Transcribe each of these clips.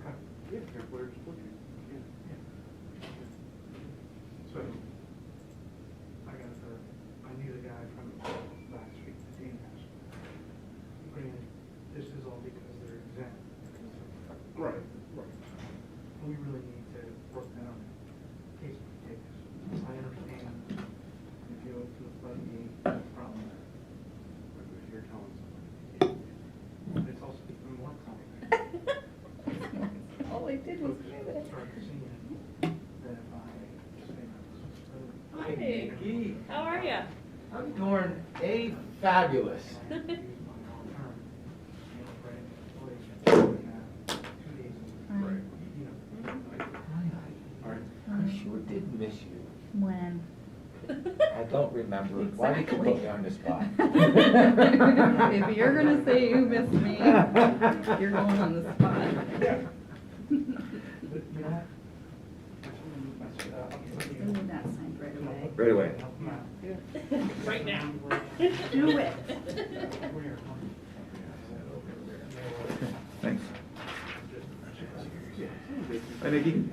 Yeah, where's looking? Yeah. So, I knew the guy from last week, the Dean asked. Granted, this is all because they're exempt. Right. We really need to work that on case by case. I understand if you go to the floodgate, problem there. But if you're telling somebody, it's also becoming more complicated. All I did was do it. Start seeing that if I say that. Hi. Hey, How are ya? I'm doing fabulous. I sure did miss you. When? I don't remember. Why did you put me on the spot? If you're gonna say you miss me, you're going on the spot. Still need that signed right away. Right away. Right now. Do it. Thanks. Hi, Nikki.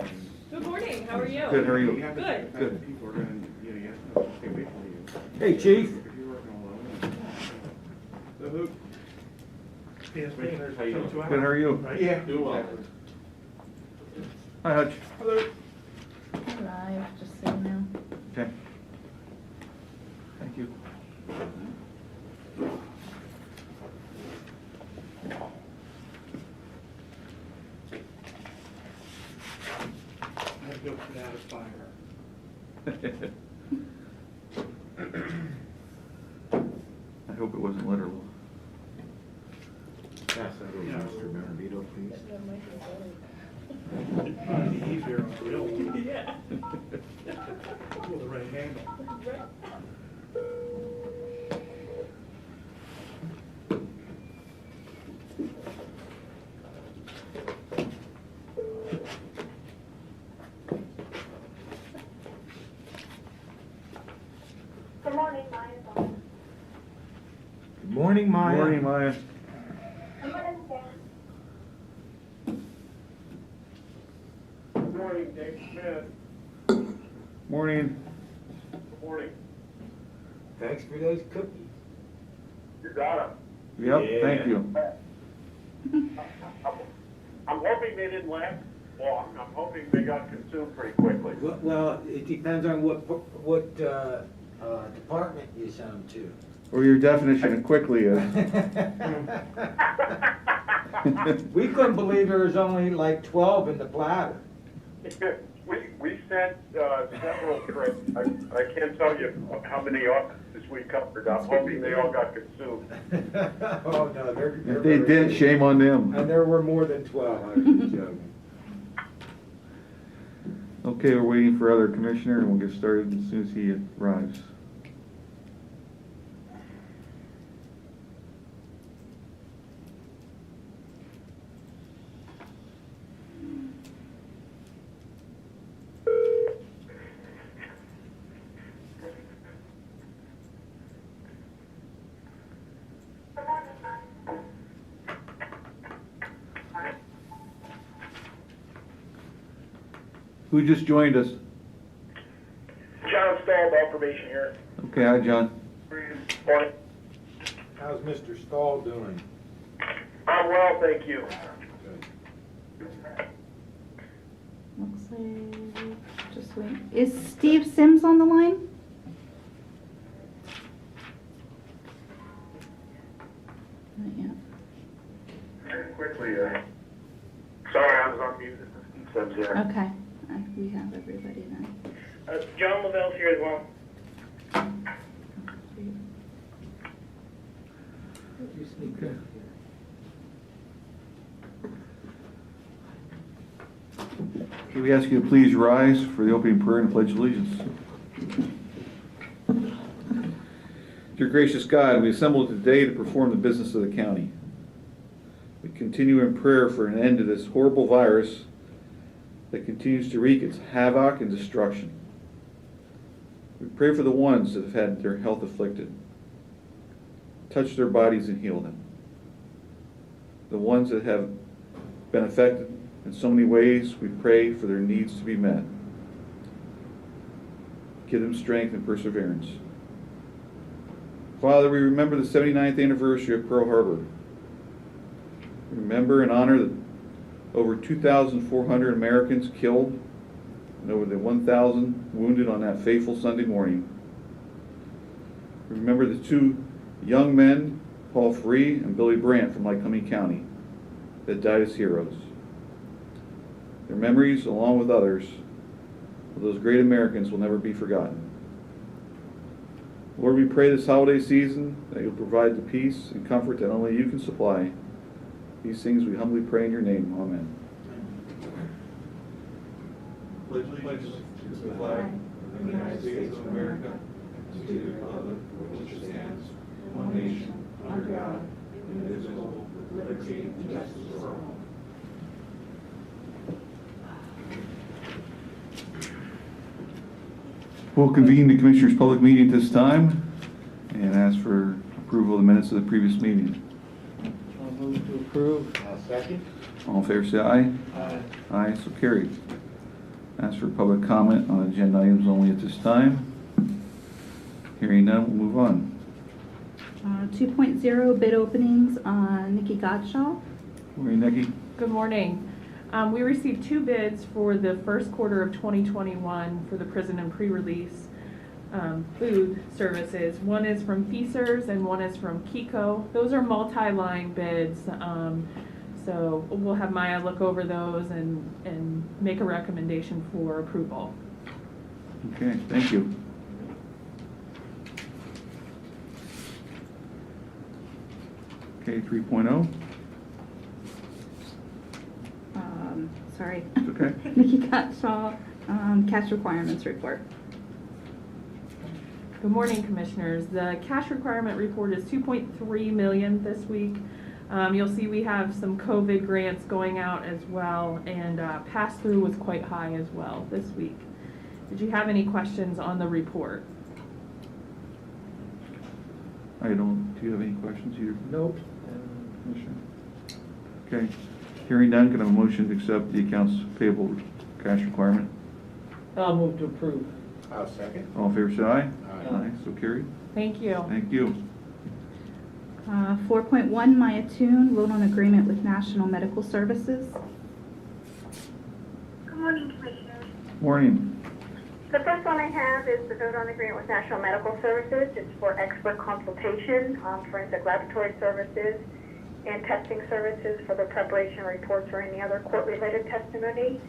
Good morning, how are you? Good, how are you? Good. Good. People are gonna, you have to stay away from you. Hey, Chief. If you're working alone. So who? Yes, Good, how are you? Yeah. Doing well. Hi, Hutch. Hello. Arrived, just so you know. Okay. Thank you. I had to go put out a fire. I hope it wasn't literal. Pass that over, Mr. Maravito, please. It'd probably be easier on the real one. Yeah. With the right handle. Good morning, Maya. Good morning, Maya. Morning, Maya. Good morning, Dan. Good morning, Dave Smith. Morning. Good morning. Thanks for those cookies. You got Yep, Yeah. thank you. them. I'm hoping they didn't last long. I'm hoping they got consumed pretty quickly. Well, it depends on what department you send them to. Or your definition of quickly is. We couldn't believe there was only like 12 in the platter. We sent several trips. I can't tell you how many offices we covered. I'm hoping they all got consumed. Oh, no, they're If they very did, good. shame on them. And there were more than 12, I was just joking. Okay, we're waiting for other commissioner and we'll get started as soon as he arrives. Who just joined us? John Stahl, information here. Okay, hi, John. Morning. How's Mr. Stahl doing? I'm well, thank you. Looks like, just wait. Is Steve Sims on the line? Not yet. Very quickly, sorry, I was on mute. Says there. Okay, we have everybody then. John Lavelle's here as well. You sneak Okay. in Can we ask you to please rise for the opening prayer and pledge allegiance? Dear gracious God, we assemble today to perform the business of the county. We continue in prayer for an end to this horrible virus that continues to wreak its havoc and destruction. We pray for the ones that have had their health afflicted. Touch their bodies and heal them. The ones that have been affected In so many ways, we pray for their needs to be met. Give them strength and perseverance. Father, we remember the 79th anniversary of Pearl Harbor. We remember and honor the over 2,400 Americans killed and over the 1,000 wounded on that fateful Sunday morning. We remember the two young men, Paul Free and Billy Brandt from Lycoming County, that died as heroes. Their memories, along with others, of those great Americans will never be forgotten. Lord, we pray this holiday season that you'll provide the peace and comfort that only you can supply. These things we humbly pray in your name. Amen. Pledge allegiance to the flag of the United States of America, and to the republic for which it stands, one nation, under God, indivisible, with liberty and justice for all. We'll convene the Commissioners' public meeting at this time and ask for approval of the minutes of the previous meeting. I'll move to approve. I'll second. All in favor say aye. Aye. Aye, so carried. Ask for public comment on agenda items only at this time. Hearing none, we'll move on. 2.0 bid openings on Nikki Godshaw. Morning, Nikki. Good morning. We received 2 bids for the first quarter of 2021 for the prison and pre-release food services. One is from Feasers and one is from Kiko. Those are multi-line bids, so we'll have Maya look over those and make a recommendation for approval. Okay, thank you. Okay, 3.0. Sorry. It's okay. Nikki Godshaw, cash requirements report. Good morning, Commissioners. The cash requirement report is $2.3 million this week. You'll see we have some COVID grants going out as well, and pass-through was quite high as well this week. Did you have any questions on the report? I don't. Do you have any questions either? Nope. Commissioner? Okay. Hearing none, can I have a motion to accept the accounts payable cash requirement? I'll move to approve. I'll second. All in favor say aye. Aye. Aye, so carried. Thank you. Thank you. 4.1 Maya Toon, vote on agreement with National Medical Services. Good morning, Commissioners. Morning. The first one I have is the vote on agreement with National Medical Services. It's for expert consultation, forensic laboratory services, and testing services for the preparation reports or any other court-related testimony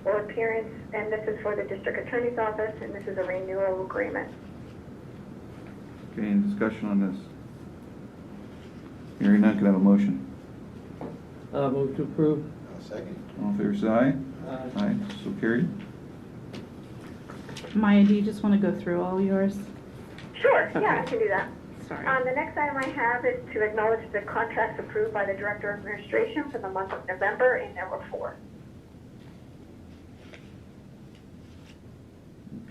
or appearance. And this is for the District Attorney's Office, and this is a renewal agreement. Okay, any discussion on this? Hearing none, can I have a motion? I'll move to approve. I'll second. All in favor say aye. Aye. Aye, so carried. Maya, do you just want to go through all yours? Sure, Okay. yeah, I can do that. Sorry. The next item I have is to acknowledge the contracts approved by the Director of Administration for the month of November, and there were 4.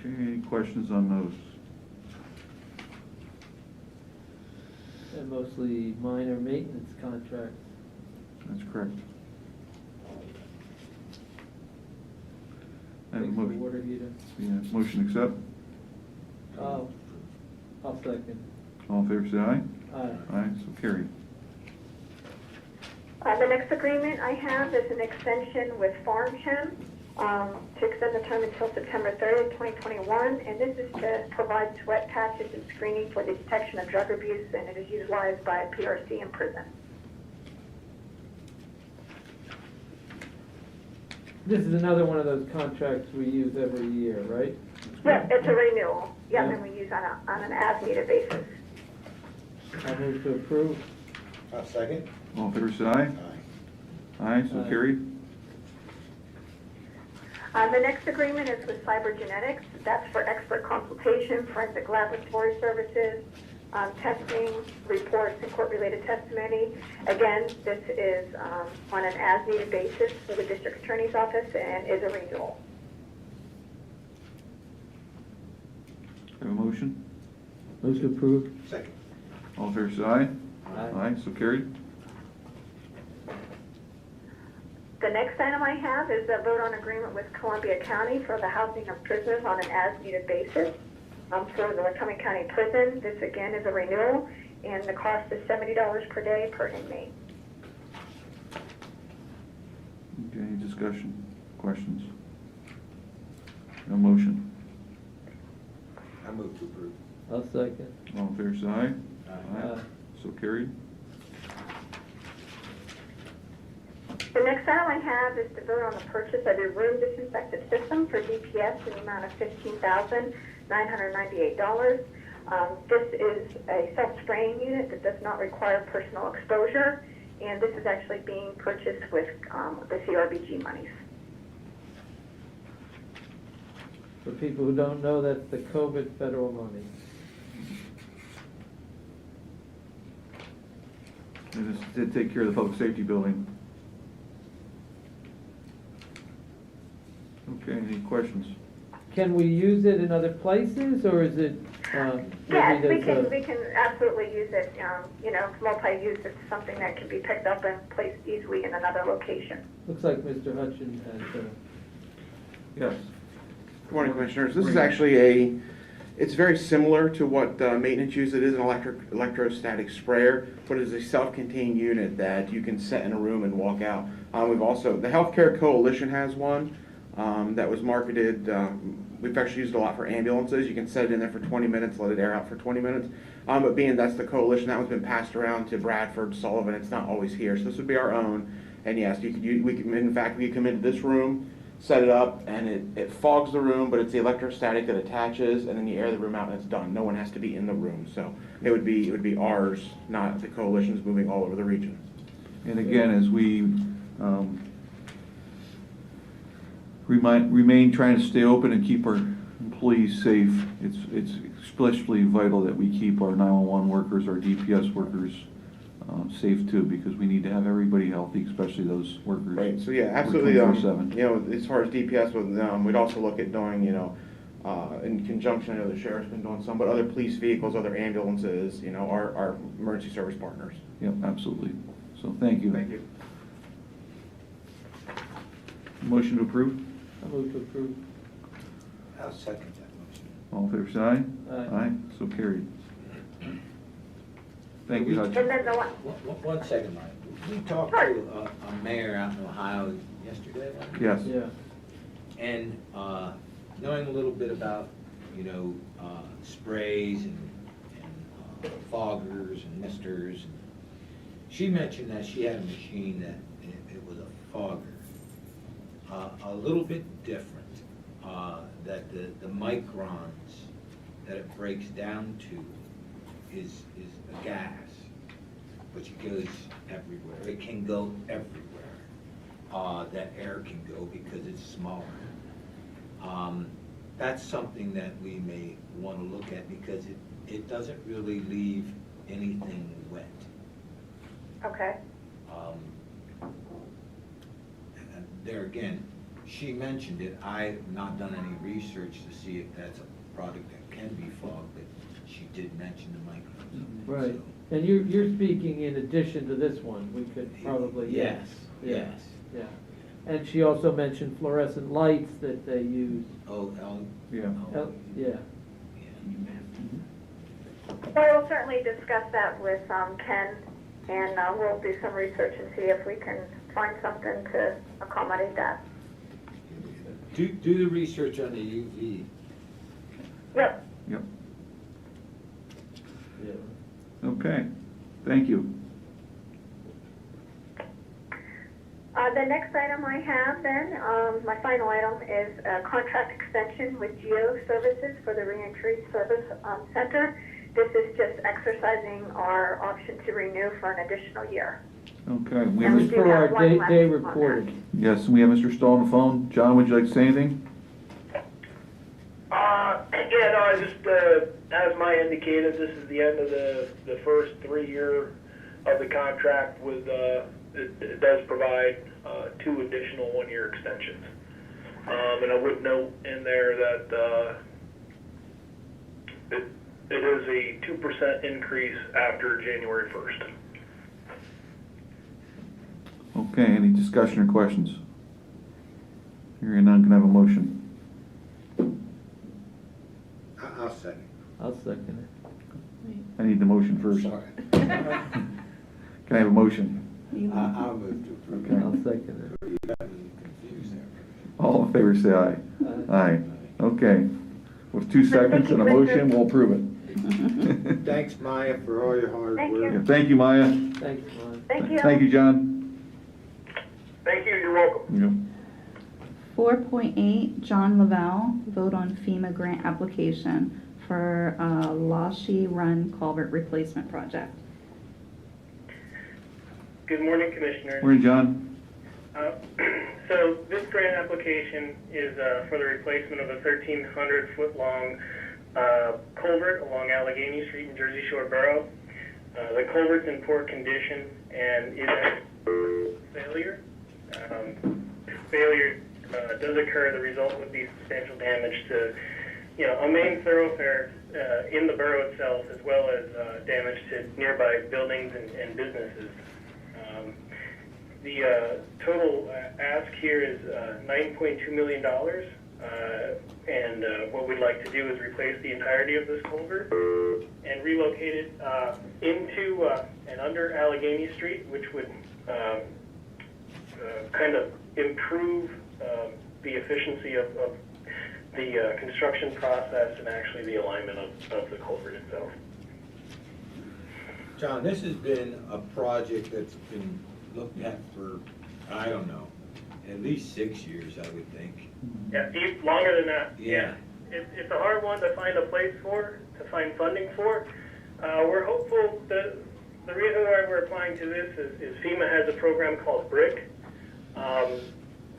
Okay, any questions on those? And mostly minor maintenance contracts. That's correct. I have a Fix the motion. water heater. Yeah, motion accept. I'll second. All in favor say aye. Aye. Aye, so carried. The next agreement I have is an extension with FarmChem to extend the term until September 30th, 2021, and this is to provide sweat patches and screening for the detection of drug abuse, and it is utilized by PRC in prison. This is another one of those contracts we use every year, right? Yeah, it's a renewal. Yeah, Yeah. and we use on an as-needed basis. I'll move to approve. I'll second. All in favor say aye. Aye. Aye, so Aye. carried. The next agreement is with Cybergenetics. That's for expert consultation, forensic laboratory services, testing, reports, and court-related testimony. Again, this is on an as-needed basis for the District Attorney's Office and is a renewal. Have a motion? Move to approve. Second. All in favor say aye. Aye. Aye, so carried. The next item I have is a vote on agreement with Columbia County for the housing of prisoners on an as-needed basis for the Lycoming County Prison. This again is a renewal, and the cost is $70 per day per inmate. Okay, any discussion, questions? No motion. I move to approve. I'll second. All in favor, say aye. Aye. So carried. The next item I have is to vote on the purchase of a room disinfectant system for DPS in the amount of $15,998. This is a self-spraying unit that does not require personal exposure, and this is actually being purchased with the CRBG monies. For people who don't know, that's the COVID federal money. And this did take care of the public safety building. Okay, any questions? Can we use it in other places, or is it? Yes, maybe we that's can absolutely use it. It's multi-use. It's something that can be picked up and placed easily in another location. Looks like Mr. Hutchins has. Yes. Good morning, Commissioners. This is actually it's very similar to what maintenance uses. It is an electrostatic sprayer, but it is a self-contained unit that you can set in a room and walk out. We've also, the Healthcare Coalition has one that was marketed. We've actually used it a lot for ambulances. You can set it in there for 20 minutes, let it air out for 20 minutes. But being that's the Coalition, that one's been passed around to Bradford, Sullivan. It's not always here, so this would be our own. And yes, we could, in fact, we could come into this room, set it up, and it fogs the room, but it's the electrostatic that attaches, and then you air the room out and it's done. No one has to be in the room. So it would be ours, not the Coalition's moving all over the region. And again, as we remain trying to stay open and keep our employees safe, it's especially vital that we keep our 911 workers, our DPS workers safe too, because we need to have everybody healthy, especially those workers. Right. So yeah, absolutely. 24/7. As far as DPS, we'd also look at doing, in conjunction. I know the sheriff's been doing some, but other police vehicles, other ambulances, our emergency service partners. Yep, absolutely. So thank you. Thank you. Motion to approve. I move to approve. I'll second that motion. All in favor, say aye. Aye. So carried. Thank you, Hutch. And then the One second, Mike. We talked to a mayor out in Ohio yesterday. wasn't it? Yes. Yeah. And knowing a little bit about, sprays and foggers and misters, she mentioned that she had a machine that it was a fogger. A little bit different, that the microns that it breaks down to is a gas, which it goes everywhere. It can go everywhere. That air can go because it's smaller. That's something that we may want to look at because it doesn't really leave anything wet. okay. And there again, she mentioned it. I've not done any research to see if that's a product that can be fogged, but she did mention the microns. Right. And you're speaking in addition to this one. We could probably. Yes, Yeah. yes. Yeah. And she also mentioned fluorescent lights that they use. Oh, Yeah. Yeah. Well, we'll certainly discuss that with Ken, and we'll do some research and see if we can find something to accommodate that. Do the research on the UV. Yep. Yep. Yeah. Okay. Thank you. The next item I have then, my final item is a contract extension with Geo Services for the Reentry Service Center. This is just exercising our option to renew for an additional year. Okay. We And have we Mr. do For our have one left day on reporting. Yes, we have Mr. Stahl on the phone. John, would you like to say anything? Yeah, no, I just, as Maya indicated, this is the end of the first 3 year of the contract with, it does provide 2 additional 1 year extensions. And I would note in there that it is a 2% increase after January 1st. Okay, any discussion or questions? Hearing none, can I have a motion? I'll second. I'll second I need the motion first. Sorry. Can I have a motion? I'll move to approve. it. Okay. I'll second it. You got me confused there. All in favor, say aye. Aye. Okay. With 2 seconds and a motion, we'll approve it. Thanks, Maya, for all your hard Thank work. you. Yeah, thank you, Maya. Thanks, Ron. Thank you. Thank you, John. Thank you, you're welcome. Yeah. 4.8, John Lavelle, vote on FEMA grant application for Lashy Run Culvert Replacement Project. Good morning, Commissioners. Morning, John. So this grant application is for the replacement of a 1,300-foot-long culvert along Allegheny Street in Jersey Shore Borough. The culvert's in poor condition and it has failure. Failure does occur. The result would be substantial damage to, a main thoroughfare in the borough itself, as well as damage to nearby buildings and businesses. The total ask here is $9.2 million, and what we'd like to do is replace the entirety of this culvert and relocate it into and under Allegheny Street, which would kind of improve the efficiency of the construction process and actually the alignment of the culvert itself. John, this has been a project that's been looked at for, I don't know, at least 6 years, I would think. Yeah, longer than that. Yeah. It's a hard one to find a place for, to find funding for. We're hopeful that the reason why we're applying to this is FEMA has a program called BRIC,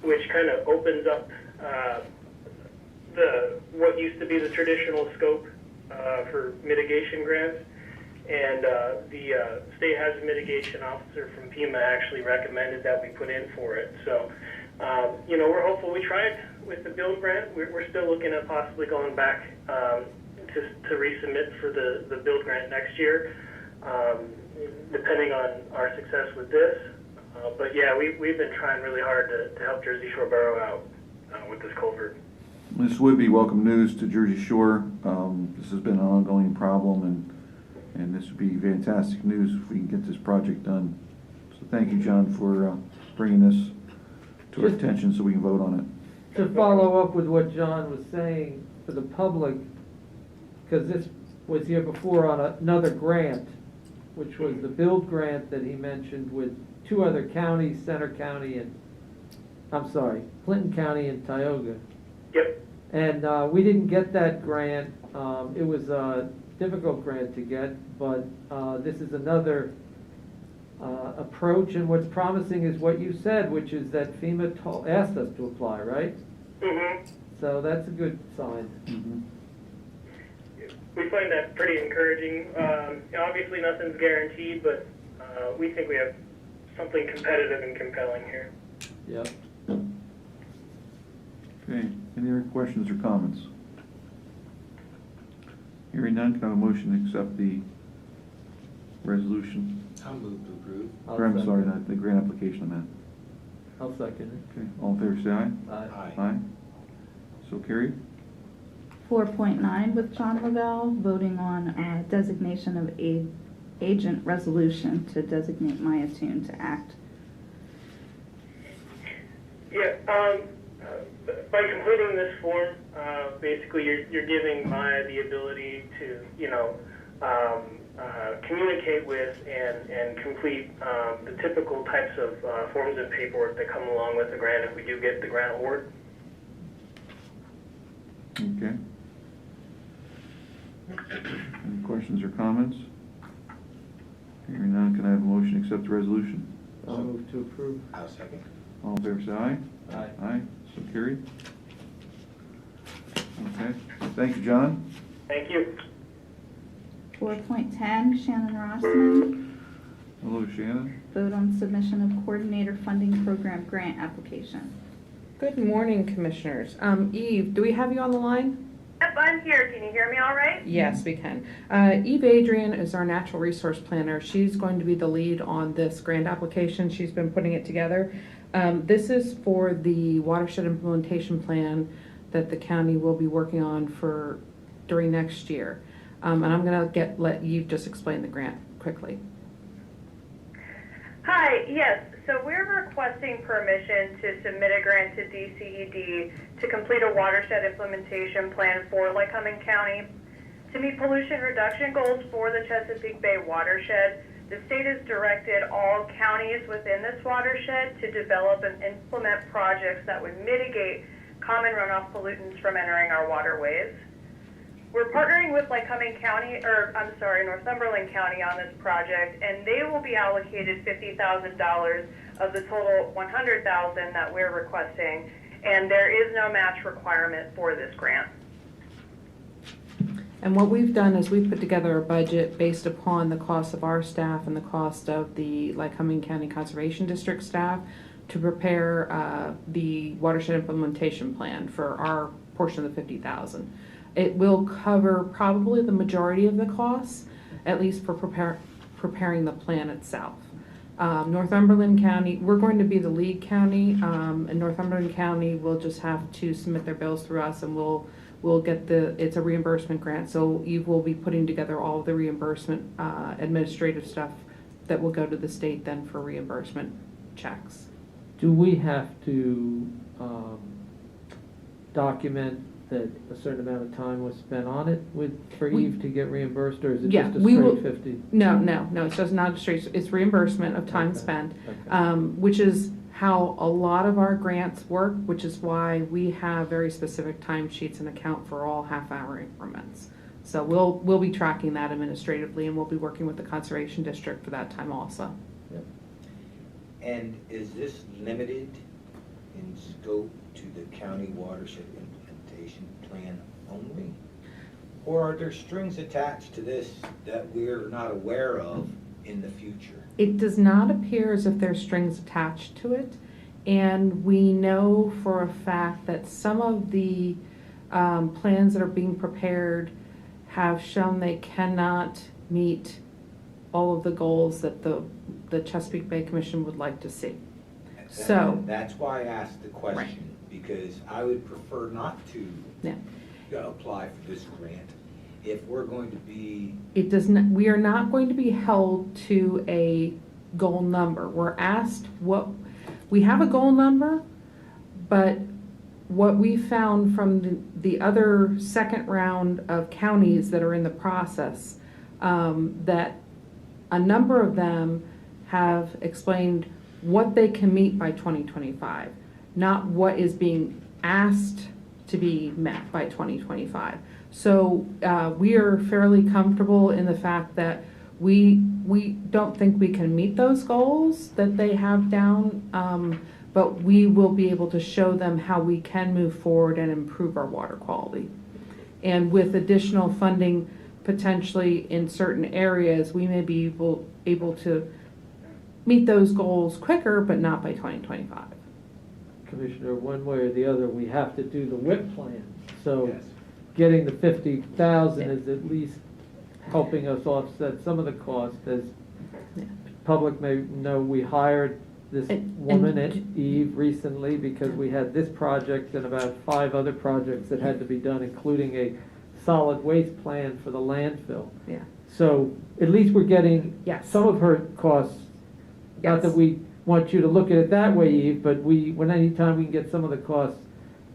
which kind of opens up what used to be the traditional scope for mitigation grants. And the state hazard mitigation officer from FEMA actually recommended that we put in for it. So, we're hopeful. We tried with the build grant. We're still looking at possibly going back to resubmit for the build grant next year, depending on our success with this. But yeah, we've been trying really hard to help Jersey Shore Borough out with this culvert. This would be welcome news to Jersey Shore. This has been an ongoing problem, and this would be fantastic news if we can get this project done. So thank you, John, for bringing this to our attention so we can vote on it. To follow up with what John was saying for the public, because this was here before on another grant, which was the build grant that he mentioned with 2 other counties, Clinton County and Tioga. Yep. And we didn't get that grant. It was a difficult grant to get, but this is another approach, and what's promising is what you said, which is that FEMA asked us to apply, right? Mm-hmm. So that's a good sign. Mm-hmm. We find that pretty encouraging. Obviously nothing's guaranteed, but we think we have something competitive and compelling here. Yep. Okay, any other questions or comments? Hearing none, can I have a motion to accept the resolution? I'll move to approve. I'm sorry, not the grant application on that. I'll second Okay, all in favor, say aye. it. Aye. Aye. So carried. 4.9 with John Lavelle, voting on designation of agent resolution to designate Maya Toon to act. Yeah, by completing this form, basically you're giving Maya the ability to, communicate with and complete the typical types of forms and paperwork that come along with the grant if we do get the grant award. Okay. Any questions or comments? Hearing none, can I have a motion to accept the resolution? I'll move to approve. I'll second. All in favor, say aye. Aye. Aye, so carried. Okay, thank you, John. Thank you. 4.10, Shannon Rossman, Hello, Shannon. vote on submission of coordinator funding program grant application. Good morning, Commissioners. Eve, do we have you on the line? Yep, I'm here. Can you hear me all right? Yes, we can. Eve Adrian is our natural resource planner. She's going to be the lead on this grant application. She's been putting it together. This is for the watershed implementation plan that the county will be working on for during next year. And I'm going to let Eve just explain the grant quickly. Hi, yes. So we're requesting permission to submit a grant to Dced to complete a watershed implementation plan for Lycoming County. To meet pollution reduction goals for the Chesapeake Bay watershed, the state has directed all counties within this watershed to develop and implement projects that would mitigate common runoff pollutants from entering our waterways. We're partnering with Lycoming County, Northumberland County on this project, and they will be allocated $50,000 of the total $100,000 that we're requesting, and there is no match requirement for this grant. And what we've done is we've put together a budget based upon the cost of our staff and the cost of the Lycoming County Conservation District staff to prepare the watershed implementation plan for our portion of the $50,000. It will cover probably the majority of the costs, at least for preparing the plan itself. Northumberland County, we're going to be the lead county, and Northumberland County will just have to submit their bills through us, and we'll get it's a reimbursement grant, so Eve will be putting together all of the reimbursement administrative stuff that will go to the state then for reimbursement checks. Do we have to document that a certain amount of time was spent on it for Eve to get reimbursed, or is it just a straight 50? No, it's just not a straight, it's reimbursement of time spent, which is how a lot of our grants work, which is why we have very specific timesheets and account for all half-hour increments. So we'll be tracking that administratively, and we'll be working with the Conservation District for that time also. Yep. And is this limited in scope to the county watershed implementation plan only? Or are there strings attached to this that we're not aware of in the future? It does not appear as if there's strings attached to it, and we know for a fact that some of the plans that are being prepared have shown they cannot meet all of the goals that the Chesapeake Bay Commission would like to see. So that's why I asked the question, because I would prefer not to apply for this grant if we're going to be. It does not. We are not going to be held to a goal number. We're asked what we have a goal number, but what we found from the other second round of counties that are in the process, that a number of them have explained what they can meet by 2025, not what is being asked to be met by 2025. So we are fairly comfortable in the fact that we don't think we can meet those goals that they have down, but we will be able to show them how we can move forward and improve our water quality. And with additional funding potentially in certain areas, we may be able to meet those goals quicker, but not by 2025. Commissioner, one way or the other, we have to do the WIP plan. So getting the 50,000 is at least helping us offset some of the cost. As public may know, we hired this woman at Eve recently because we had this project and about 5 other projects that had to be done, including a solid waste plan for the landfill. Yeah. So at least we're getting some of her costs. Not that we want you to look at it that way, Eve, but when anytime we can get some of the costs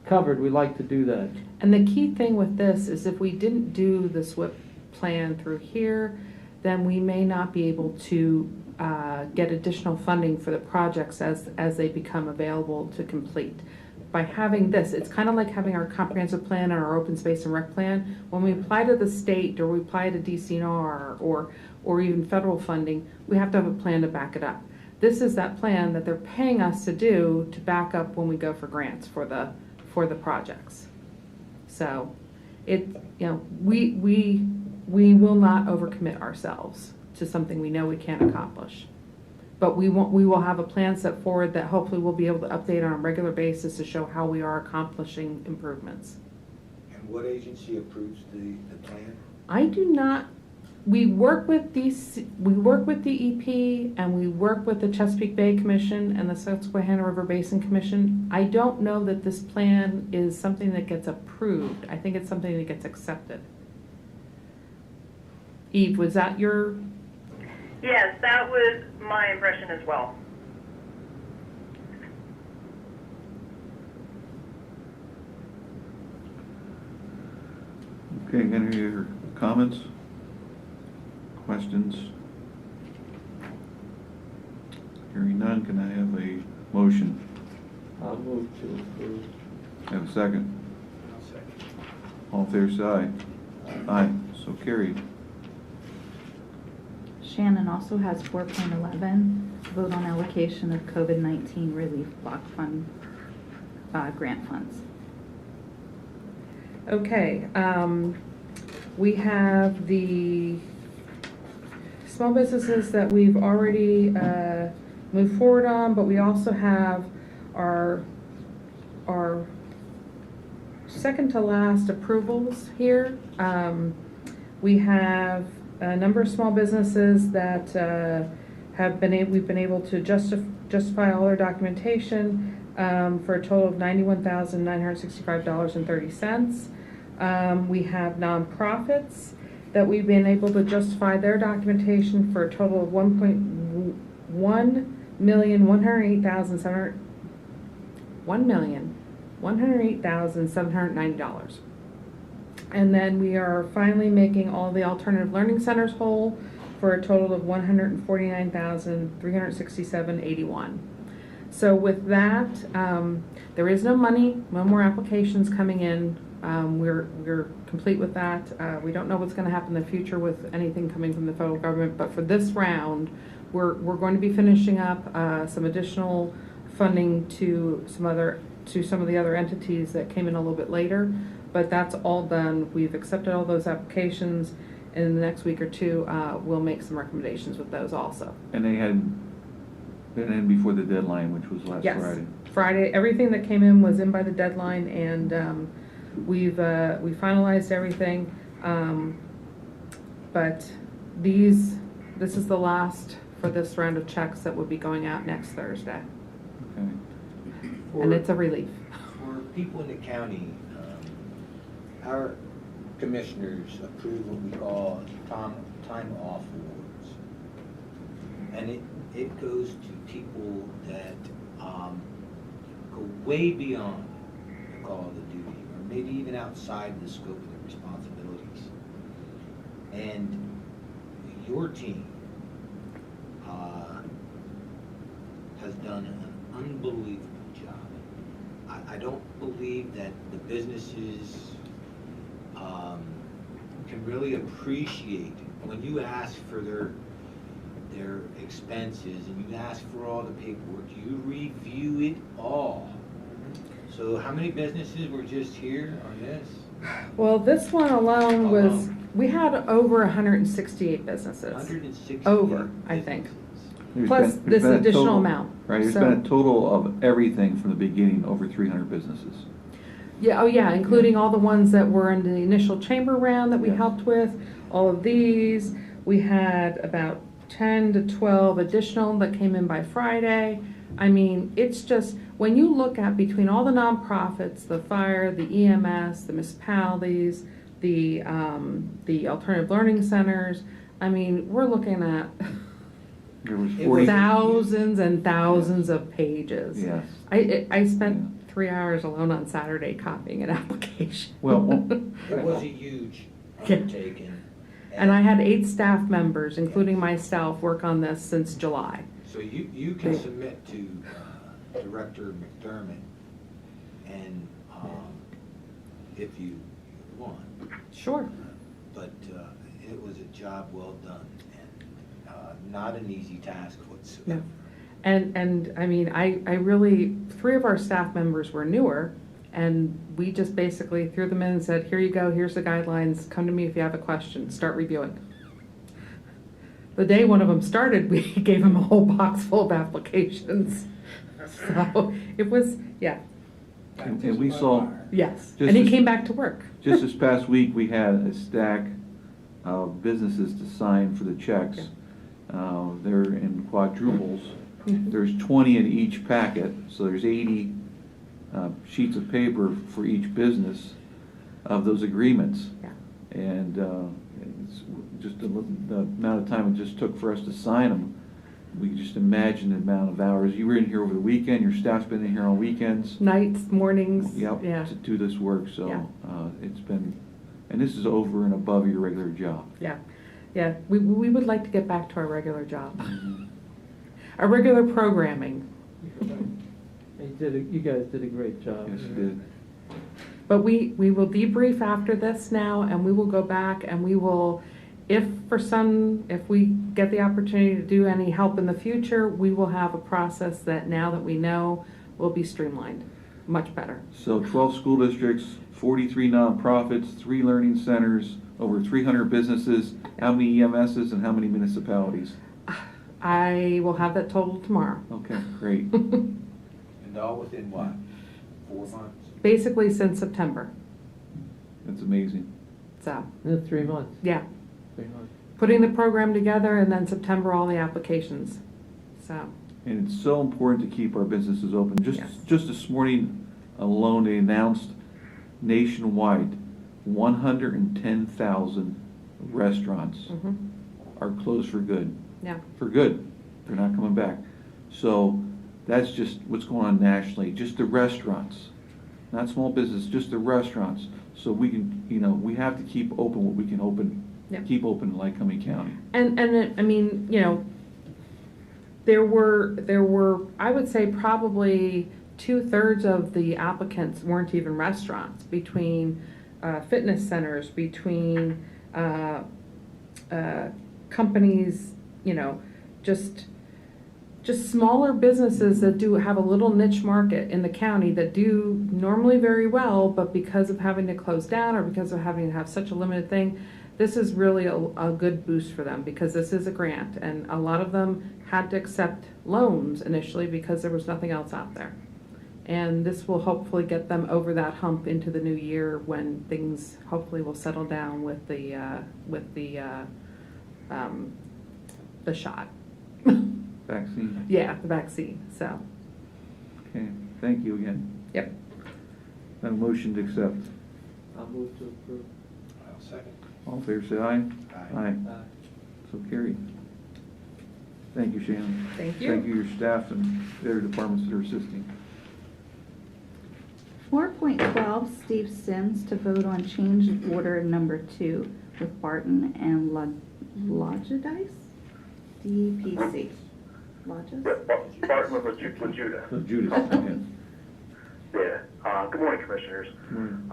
covered, we like to do that. And the key thing with this is if we didn't do the SWIP plan through here, then we may not be able to get additional funding for the projects as they become available to complete. By having this, it's kind of like having our comprehensive plan and our open space and rec plan. When we apply to the state or we apply to DCNR or even federal funding, we have to have a plan to back it up. This is that plan that they're paying us to do to back up when we go for grants for the projects. So we will not overcommit ourselves to something we know we can't accomplish. But we will have a plan set forward that hopefully we'll be able to update on a regular basis to show how we are accomplishing improvements. And what agency approves the plan? I do not, we work with we work with DEP and we work with the Chesapeake Bay Commission and the Susquehanna River Basin Commission. I don't know that this plan is something that gets approved. I think it's something that gets accepted. Eve, was that your? Yes, that was my impression as well. Okay, any other comments? Questions? Hearing none, can I have a motion? I'll move to approve. Have a second? I'll second. All fair side? Aye, so carried. Shannon also has 4.11, vote on allocation of COVID-19 relief block fund grant funds. Okay, we have the small businesses that we've already moved forward on, but we also have our second to last approvals here. We have a number of small businesses that we've been able to justify all their documentation for a total of $91,965.30. We have nonprofits that we've been able to justify their documentation for a total of $1,108,790. And then we are finally making all the alternative learning centers whole for a total of $149,367.81. So with that, there is no money, no more applications coming in. We're complete with that. We don't know what's going to happen in the future with anything coming from the federal government, but for this round, we're going to be finishing up some additional funding to some of the other entities that came in a little bit later. But that's all done. We've accepted all those applications, and in the next week or two, we'll make some recommendations with those also. And they had been in before the deadline, which was last Friday. Friday, everything that came in was in by the deadline, and we finalized everything. But this is the last for this round of checks that will be going out next Thursday, Okay. and it's a relief. For people in the county, our commissioners approve what we call time off awards. And it goes to people that go way beyond the call of the duty, or maybe even outside the scope of their responsibilities. And your team has done an unbelievable job. I don't believe that the businesses can really appreciate when you ask for their expenses and you ask for all the paperwork, you review it all. So how many businesses were just here on this? Well, this one alone was, we had over 168 businesses. 160. Over, I think. There's Plus been- this there's been a additional total- amount. Right, there's So- been a total of everything from the beginning, over 300 businesses. Yeah, oh yeah, including all the ones that were in the initial chamber round that we Yeah. helped with, all of these. We had about 10 to 12 additional that came in by Friday. I mean, it's just, when you look at between all the nonprofits, the fire, the EMS, the municipalities, the alternative learning centers, I mean, we're looking at There was It 40. was- thousands and thousands of pages. Yes. I spent 3 hours alone on Saturday copying an application. Well, It was a huge Yeah. undertaking. And I had 8 staff members, including myself, work on this since July. So you can submit to Director McDermott, and if you want. Sure. But it was a job well done, and not an easy task whatsoever. No. And I mean, I really, 3 of our staff members were newer, and we just basically threw them in and said, here you go, here's the guidelines, come to me if you have a question, start reviewing. The day one of them started, we gave him a whole box full of applications. So it was, yeah. And we saw, Yes, Just and he as- came back to work. just this past week, we had a stack of businesses to sign for the checks. They're in quadruples. There's 20 in each packet, so there's 80 sheets of paper for each business of those agreements. Yeah. And it's just the amount of time it just took for us to sign them. We can just imagine the amount of hours. You were in here over the weekend, your staff's been in here on weekends. Nights, mornings, Yep, yeah, to do this work, so Yeah. It's been, and this is over and above your regular job. yeah, yeah. We would like to get back to our regular job. Our regular programming. You guys did a great job. Yes, you did. But we will debrief after this now, and we will go back and we will, if we get the opportunity to do any help in the future, we will have a process that now that we know will be streamlined, much better. So 12 school districts, 43 nonprofits, 3 learning centers, over 300 businesses, how many EMSs and how many municipalities? I will have that total tomorrow. Okay, great. And all within what, 4 months? Basically since September, That's amazing. so, In 3 months, yeah. 3 months. Putting the program together and then September, all the applications, so. And it's so important to keep our businesses open. Yes. Just this morning alone, they announced nationwide, 110,000 restaurants Mhm. are closed for good. Yeah. For good. They're not coming back. So that's just what's going on nationally, just the restaurants. Not small business, just the restaurants. So we can, we have to keep open what we can open, Yep. keep open in Lycoming County. I mean, there were, I would say probably 2/3 of the applicants weren't even restaurants, between fitness centers, between companies, just smaller businesses that do have a little niche market in the county that do normally very well, but because of having to close down or because of having to have such a limited thing, this is really a good boost for them, because this is a grant, and a lot of them had to accept loans initially because there was nothing else out there. And this will hopefully get them over that hump into the new year, when things hopefully will settle down with the shot. Vaccine. Yeah, the vaccine, so, Okay, thank you again. yep. A motion to accept. I'll move to approve. I'll second. All in favor, say aye. Aye. So carried. Thank you, Shannon. Thank you. Thank you, your staff and the other departments that are assisting. 4.12, Steve Sims to vote on change order number 2 with Barton and Lodgidice, DPC. Lodges? Barton with Judah. So Judas, yeah. Yeah. Good morning, Commissioners. Morning.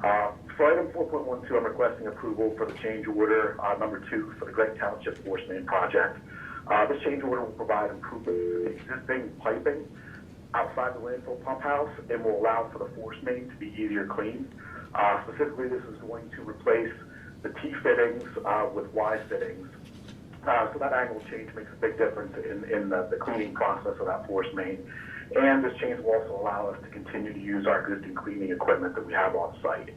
For item 4.12, I'm requesting approval for the change order number 2 for the Gregg Township Force Main project. This change order will provide improvements to the existing piping outside the landfill pump house and will allow for the force main to be easier cleaned. Specifically, this is going to replace the T fittings with Y fittings. So that angle change makes a big difference in the cleaning process of that force main. And this change will also allow us to continue to use our existing cleaning equipment that we have on site.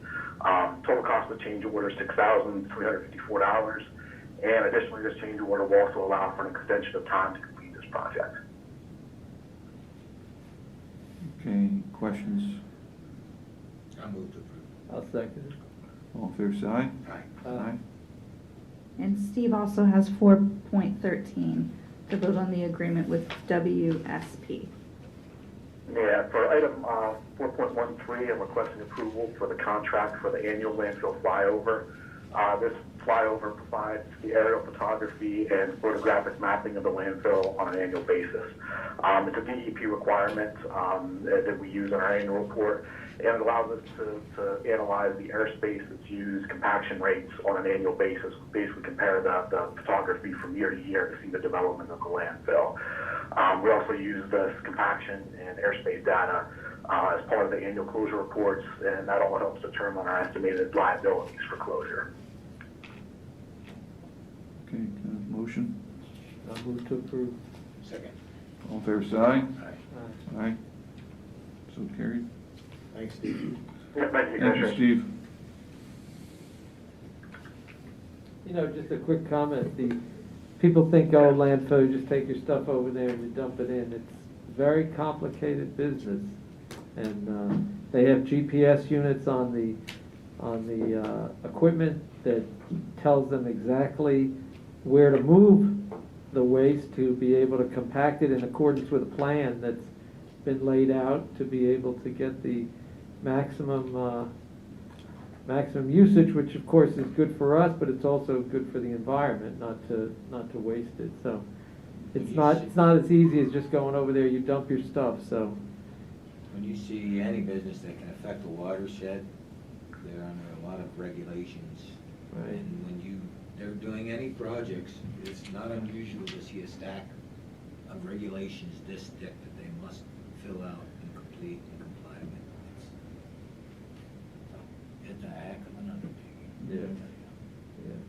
Total cost of the change order is $6,354. And additionally, this change order will also allow for an extension of time to complete this project. Okay, questions? I'll move to approve. I'll second. All in favor, say aye. Aye. Aye. And Steve also has 4.13 to vote on the agreement with WSP. Yeah, for item 4.13, I'm requesting approval for the contract for the annual landfill flyover. This flyover provides the aerial photography and photographic mapping of the landfill on an annual basis. It's a DEP requirement that we use in our annual report, and it allows us to analyze the airspace that's used, compaction rates on an annual basis, basically compare the photography from year to year to see the development of the landfill. We also use this compaction and airspace data as part of the annual closure reports, and that all helps determine our estimated liabilities for closure. Okay, can I have a motion? I'll move to approve. Second. All in favor, say aye. Aye. Aye. Aye. So carried. Thanks, Steve. Yeah, thank you, Thank you, Commissioner. Steve. You know, just a quick comment, people think, oh, landfill, you just take your stuff over there and you dump it in. It's very complicated business. And they have GPS units on the equipment that tells them exactly where to move the waste to be able to compact it in accordance with a plan that's been laid out to be able to get the maximum usage, which of course is good for us, but it's also good for the environment, not to waste it. So it's not as easy as just going over there, you dump your stuff, so. When you see any business that can affect the watershed, they're under a lot of regulations. Right. And when they're doing any projects, it's not unusual to see a stack of regulations this thick that they must fill out and complete and comply with. It's a heck of an undertaking. Yeah. Yeah.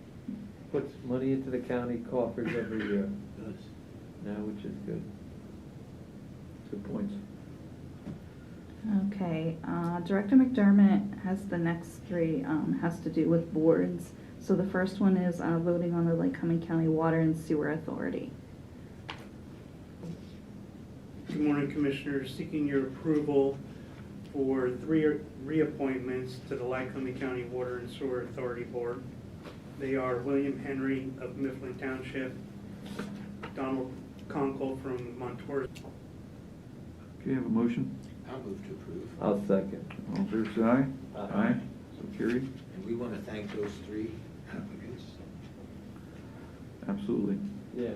Puts money into the county coffers every year. Does. Now, which is good. Good points. Okay, Director McDermott has the next three, has to do with boards. So the first one is voting on the Lycoming County Water and Sewer Authority. Good morning, Commissioners. Seeking your approval for 3 reappointments to the Lycoming County Water and Sewer Authority Board. They are William Henry of Mifflin Township, Donald Conkle from Montour. Okay, have a motion? I'll move to approve. I'll second. All in favor, say aye. Aye. So carried. And we want to thank those 3 applicants. Absolutely. Yeah.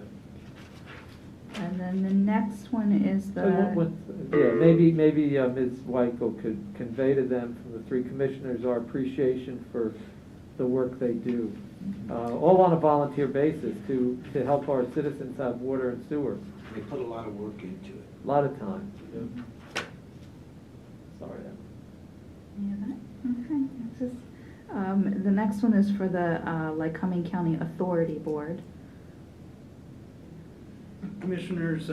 And then the next one is So maybe Ms. Weichel could convey to them from the 3 commissioners our appreciation for the work they do, all on a volunteer basis to help our citizens have water and sewer. They put a lot of work into it. A lot of time. Sorry. Okay. This is, the next one is for the Lycoming County Authority Board. Commissioners,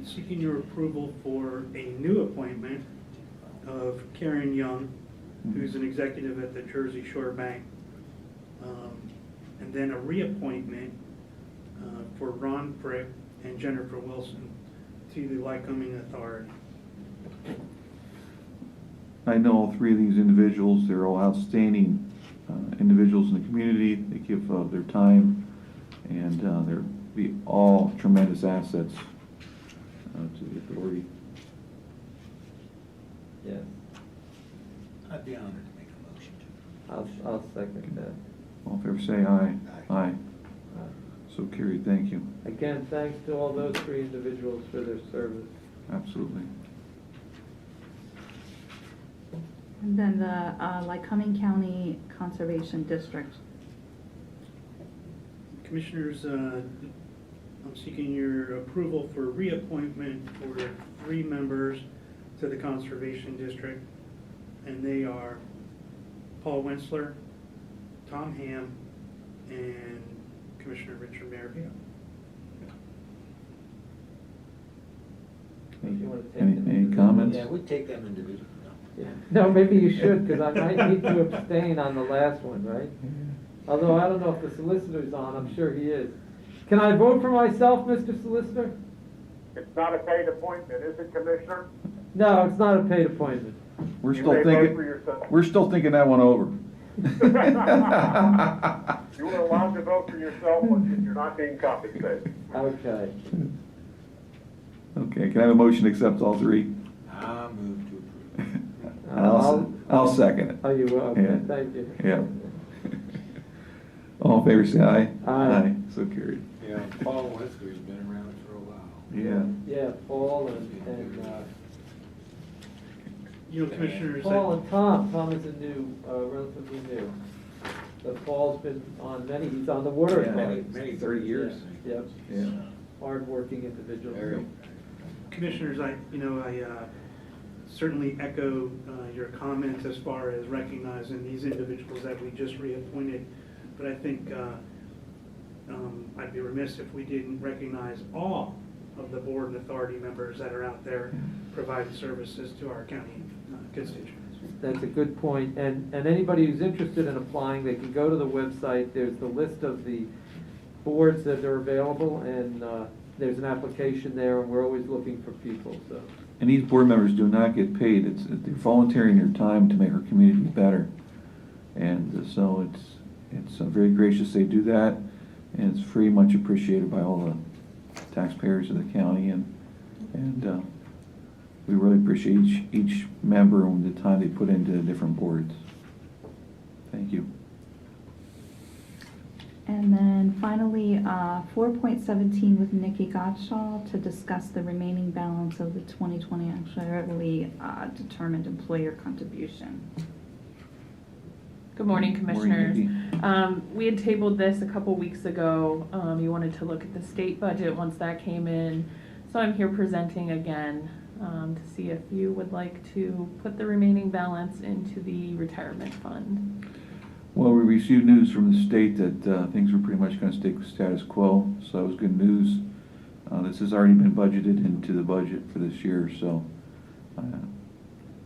seeking your approval for a new appointment of Karen Young, who's an executive at the Jersey Shore Bank, and then a reappointment for Ron Frick and Jennifer Wilson to the Lycoming Authority. I know all 3 of these individuals. They're all outstanding individuals in the community. They give their time, and they're be all tremendous assets to the authority. Yes. I'd be honored to make a motion to. I'll second that. All in favor, say aye. Aye. So carried, thank you. Again, thanks to all those 3 individuals for their service. Absolutely. And then the Lycoming County Conservation District. Commissioners, I'm seeking your approval for reappointment for 3 members to the Conservation District, and they are Paul Wensler, Tom Ham, and Commissioner Richard Merivale. You wanna take them Any individually? comments? Yeah, we'd take them individually. Yeah. No, maybe you should, because I might need to abstain on the last one, right? Although I don't know if the solicitor's on, I'm sure he is. Can I vote for myself, Mr. Solicitor? It's not a paid appointment, is it, Commissioner? No, it's not a paid appointment. We're You still may vote thinking. for yourself. We're still thinking that one over. You are allowed to vote for yourself if you're not being compensated. Okay. Okay, can I have a motion to accept all 3? I'll move to approve. I'll second it. Oh, you will? Okay, Yeah. thank you. Yeah. All in favor, say aye. Aye. So carried. Yeah, Paul Wester's been around for a while. Yeah. Yeah, Paul and You know, Commissioners, Paul and Tom. Tom is a new, relatively new. But Paul's been on he's on the water Yeah, authority. Many 30 years. Yeah, Yep. Yeah. Hard-working individual. Very. Commissioners, I certainly echo your comments as far as recognizing these individuals that we just reappointed. But I think I'd be remiss if we didn't recognize all of the board and authority members that are out there providing services to our county constituents. that's a good point. And anybody who's interested in applying, they can go to the website. There's the list of the boards that are available, and there's an application there, and we're always looking for people, so. And these board members do not get paid. They're volunteering their time to make our community better. And so it's very gracious they do that, and it's very much appreciated by all the taxpayers of the county, and we really appreciate each member and the time they put into different boards. Thank you. And then finally, 4.17 with Nikki Gottschall to discuss the remaining balance of the 2020 actuarially determined employer contribution. Good morning, Commissioners. Morning, We had tabled this a couple weeks ago. You wanted to look at the state budget once that came in. So I'm here presenting again to see if you would like to put the remaining balance into the retirement fund. Well, we received news from the state that things were pretty much going to stay status quo, so that was good news. This has already been budgeted into the budget for this year, so.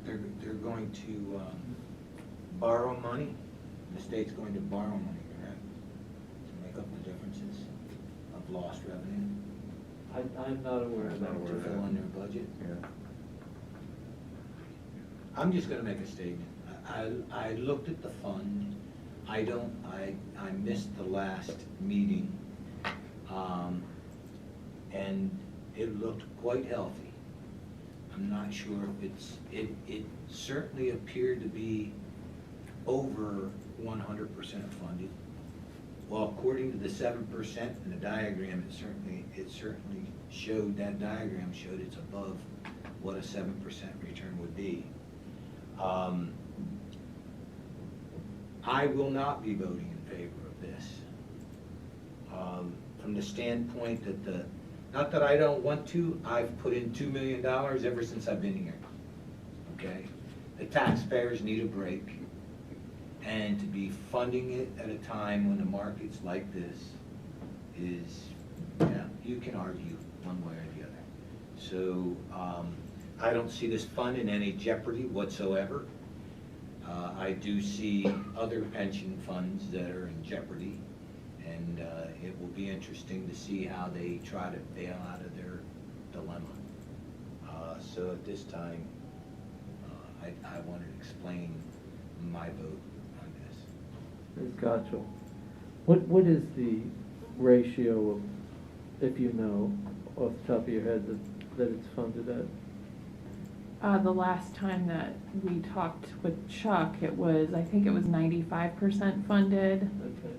They're going to borrow money. The state's going to borrow money, correct? To make up the differences of lost revenue. I'm not aware of that. To fill in their budget. Yeah. I'm just gonna make a statement. I looked at the fund. I missed the last meeting. And it looked quite healthy. I'm not sure if it certainly appeared to be over 100% funded. Well, according to the 7% in the diagram, it certainly showed, that diagram showed it's above what a 7% return would be. I will not be voting in favor of this. From the standpoint that not that I don't want to, I've put in $2 million ever since I've been here, okay? The taxpayers need a break, and to be funding it at a time when the market's like this is, yeah, you can argue one way or the other. So I don't see this fund in any jeopardy whatsoever. I do see other pension funds that are in jeopardy, and it will be interesting to see how they try to bail out of their dilemma. So at this time, I wanted to explain my vote on this. Ms. Gottschall, what is the ratio of, if you know, off the top of your head, that it's funded at? The last time that we talked with Chuck, I think it was 95% funded. Okay.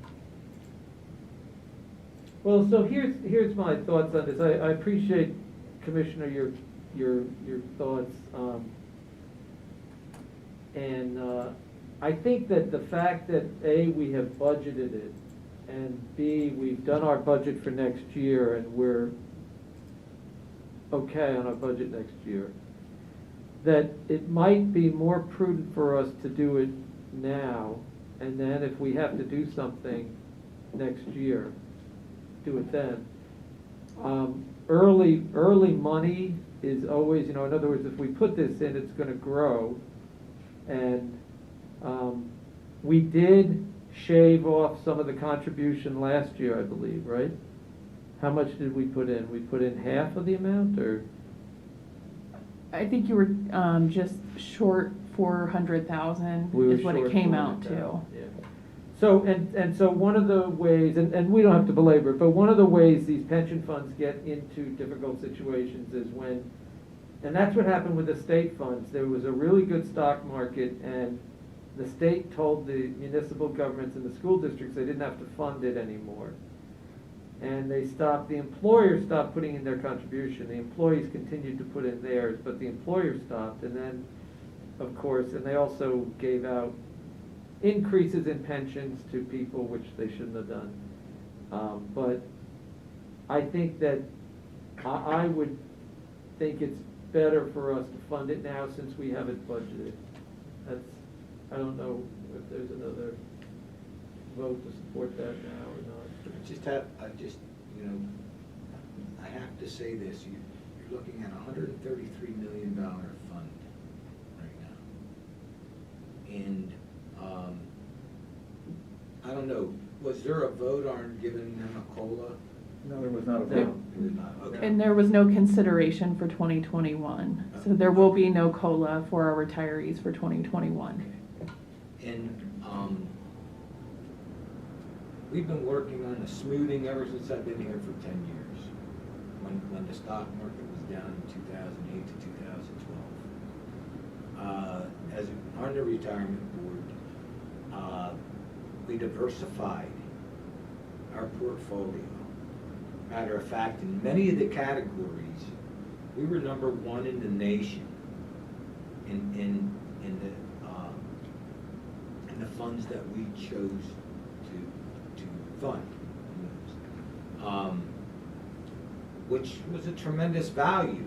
Well, so here's my thoughts on this. I appreciate, Commissioner, your thoughts. And I think that the fact that A, we have budgeted it, and B, we've done our budget for next year, and we're okay on our budget next year, that it might be more prudent for us to do it now, and then if we have to do something next year, do it then. Early money is always, in other words, if we put this in, it's going to grow. And we did shave off some of the contribution last year, I believe, right? How much did we put in? We put in half of the amount, or? I think you were just short 400,000 is what it came out to. Yeah. So, and so one of the ways, and we don't have to belabor it, but one of the ways these pension funds get into difficult situations is when, and that's what happened with the state funds. There was a really good stock market, and the state told the municipal governments and the school districts they didn't have to fund it anymore. And the employers stopped putting in their contribution. The employees continued to put in theirs, but the employers stopped. And then, of course, and they also gave out increases in pensions to people, which they shouldn't have done. But I think that I would think it's better for us to fund it now since we have it budgeted. I don't know if there's another vote to support that now or not. I have to say this, you're looking at $133 million fund right now. I don't know, was there a vote on giving them a COLA? No, there was not a There- vote. It was not, okay. And there was no consideration for 2021, so there will be no COLA for our retirees for 2021. And, we've been working on the smoothing ever since I've been here for 10 years. When the stock market was down in 2008 to 2012. On the retirement board, we diversified our portfolio. Matter of fact, in many of the categories, we were number one in the nation in the funds that we chose to fund, which was a tremendous value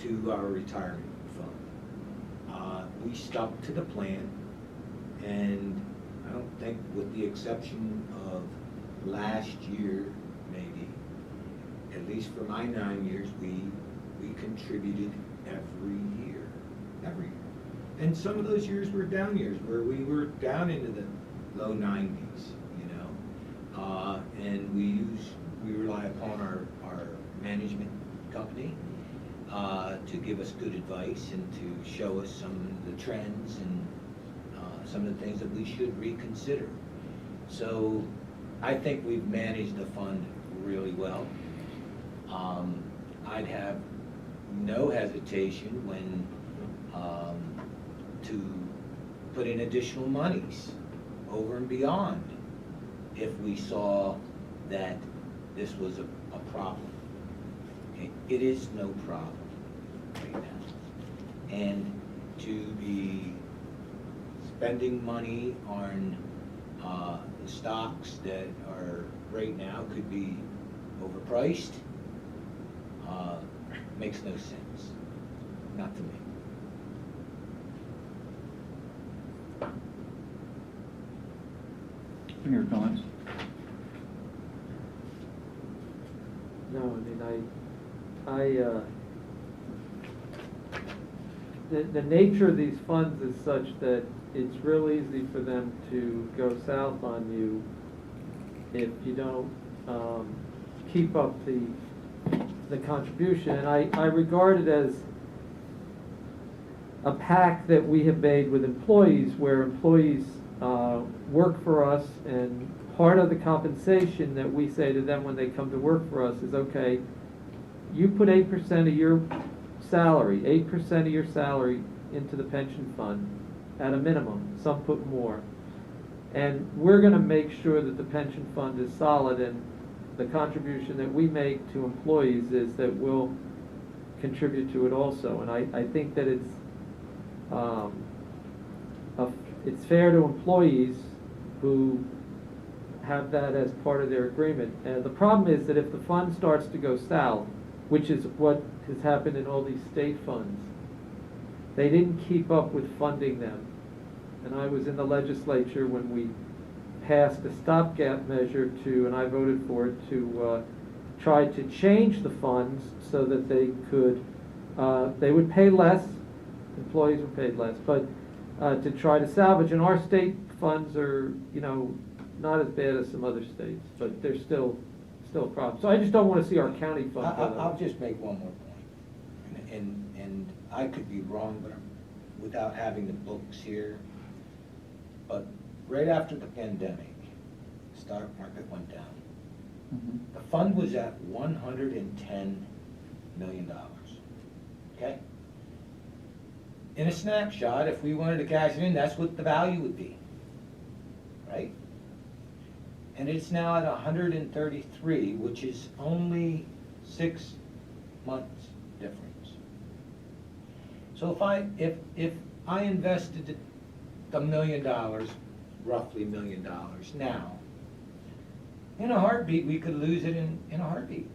to our retirement fund. We stuck to the plan, and I don't think, with the exception of last year, maybe, at least for my 9 years, we contributed every year. And some of those years were down years, where we were down into the low 90s, and we rely upon our management company to give us good advice and to show us some of the trends and some of the things that we should reconsider. So I think we've managed the fund really well. I'd have no hesitation when to put in additional monies over and beyond if we saw that this was a problem. Okay? It is no problem right now. And to be spending money on stocks that are right now could be overpriced makes no sense, not to me. Any other comments? No, I mean, the nature of these funds is such that it's real easy for them to go south on you if you don't keep up the contribution. And I regard it as a pact that we have made with employees, where employees work for us, and part of the compensation that we say to them when they come to work for us is, okay, you put 8% of your salary, 8% of your salary into the pension fund at a minimum. Some put more. And we're going to make sure that the pension fund is solid, and the contribution that we make to employees is that we'll contribute to it also. And I think that it's fair to employees who have that as part of their agreement. And the problem is that if the fund starts to go south, which is what has happened in all these state funds, they didn't keep up with funding them. And I was in the legislature when we passed a stopgap measure and I voted for it, to try to change the funds so that they would pay less, employees were paid less, but to try to salvage. And our state funds are, not as bad as some other states, but they're still a problem. So I just don't want to see our county fund go down. I'll just make one more point, and I could be wrong, but without having the books here, but right after the pandemic, the stock market went down. Mm-hmm. The fund was at $110 million, okay? In a snapshot, if we wanted to cash it in, that's what the value would be, right? And it's now at 133, which is only 6 months difference. So if I invested $1 million, roughly $1 million now, in a heartbeat, we could lose it in a heartbeat.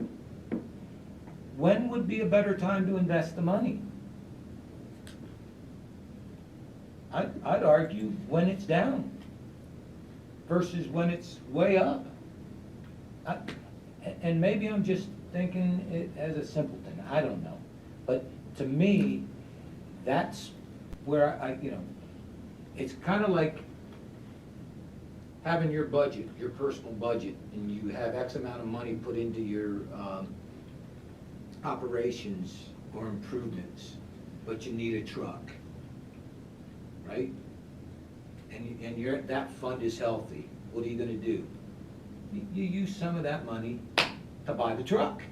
When would be a better time to invest the money? I'd argue when it's down versus when it's way up. And maybe I'm just thinking it as a simpleton, I don't know. But to me, that's where it's kind of like having your budget, your personal budget, and you have X amount of money put into your operations or improvements, but you need a truck, right? And that fund is healthy, what are you gonna do? You use some of that money to buy the truck.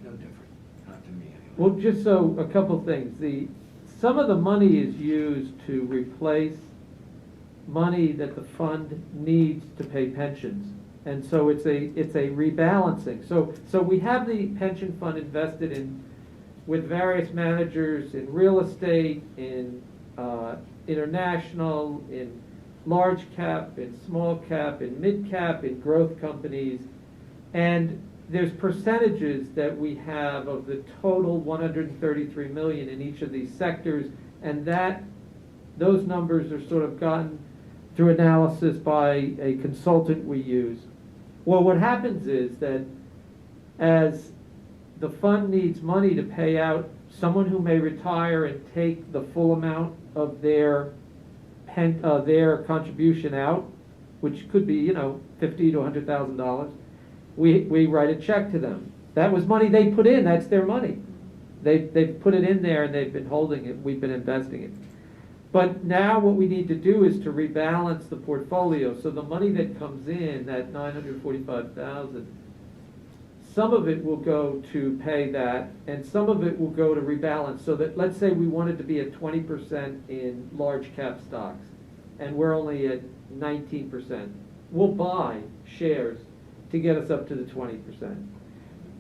No different, not to me anyway. Well, just so, a couple things. Some of the money is used to replace money that the fund needs to pay pensions. And so it's a rebalancing. So we have the pension fund invested in, with various managers in real estate, in international, in large cap, in small cap, in mid cap, in growth companies. And there's percentages that we have of the total 133 million in each of these sectors, and those numbers are sort of gotten through analysis by a consultant we use. Well, what happens is that as the fund needs money to pay out someone who may retire and take the full amount of their contribution out, which could be, $50,000 to $100,000, we write a check to them. That was money they put in. That's their money. They've put it in there and they've been holding it. We've been investing it. But now what we need to do is to rebalance the portfolio. So the money that comes in, that $945,000, some of it will go to pay that, and some of it will go to rebalance. So that, let's say we wanted to be at 20% in large cap stocks, and we're only at 19%. We'll buy shares to get us up to the 20%.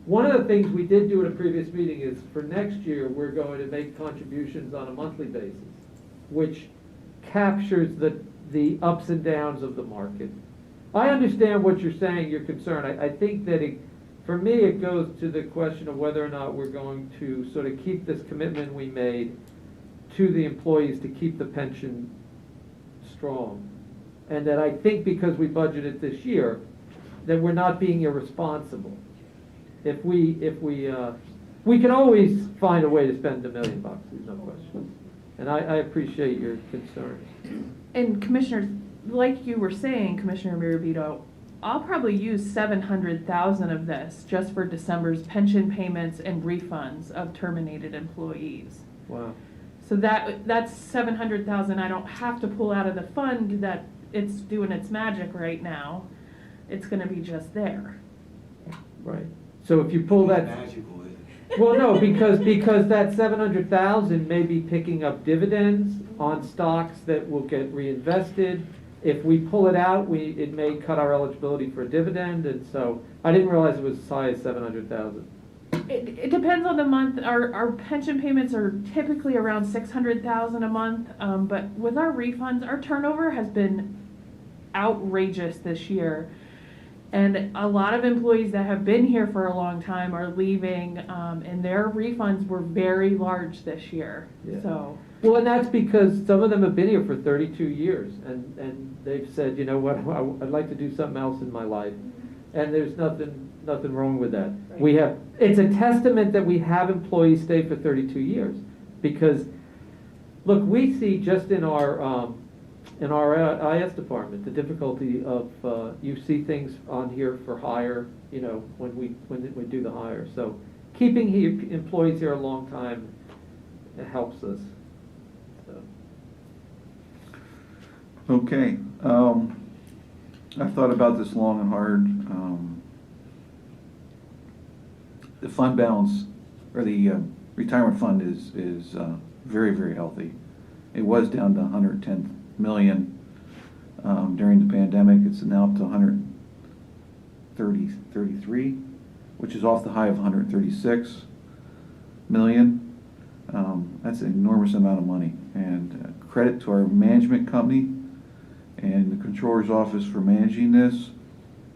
One of the things we did do at a previous meeting is for next year, we're going to make contributions on a monthly basis, which captures the ups and downs of the market. I understand what you're saying, your concern. I think that for me, it goes to the question of whether or not we're going to sort of keep this commitment we made to the employees to keep the pension strong. And that I think because we budgeted this year, that we're not being irresponsible. If we can always find a way to spend $1 million, there's no question. And I appreciate your concerns. And Commissioners, like you were saying, Commissioner Mirabito, I'll probably use 700,000 of this just for December's pension payments and refunds of terminated employees. Wow. So that's 700,000 I don't have to pull out of the fund that it's doing its magic right now. It's gonna be just there. Right. So if you pull that. Magical, isn't it? Well, no, because that 700,000 may be picking up dividends on stocks that will get reinvested. If we pull it out, it may cut our eligibility for a dividend, and so I didn't realize it was as high as 700,000. It depends on the month. Our pension payments are typically around 600,000 a month, but with our refunds, our turnover has been outrageous this year. And a lot of employees that have been here for a long time are leaving, and their refunds were very large this year. Yeah. So. Well, and that's because some of them have been here for 32 years, and they've said, you know what, I'd like to do something else in my life, and there's nothing wrong with that. Right. It's a testament that we have employees stay for 32 years, because, look, we see just in our IS department, the difficulty of, you see things on here for hire, when we do the hire. So keeping employees here a long time, it helps us. So. Okay, I've thought about this long and hard. The fund balance, or the retirement fund is very, very healthy. It was down to 110 million during the pandemic. It's now up to 133, which is off the high of 136 million. That's an enormous amount of money, and credit to our management company and the controller's office for managing this.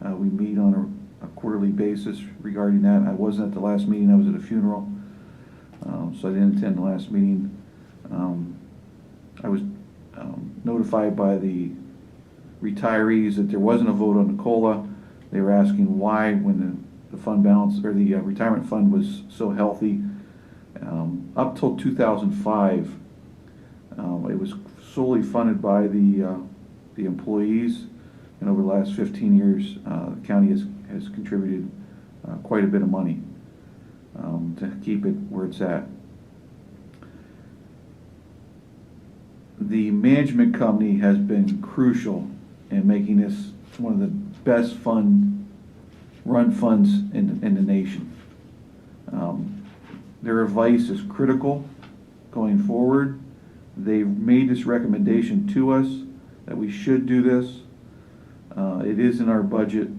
We meet on a quarterly basis regarding that. I wasn't at the last meeting. I was at a funeral, so I didn't attend the last meeting. I was notified by the retirees that there wasn't a vote on the COLA. They were asking why, when the fund balance, or the retirement fund, was so healthy. Up till 2005, it was solely funded by the the employees, and over the last 15 years, the county has contributed quite a bit of money to keep it where it's at. The management company has been crucial in making this one of the best run funds in the nation. Their advice is critical going forward. They've made this recommendation to us that we should do this. It is in our budget,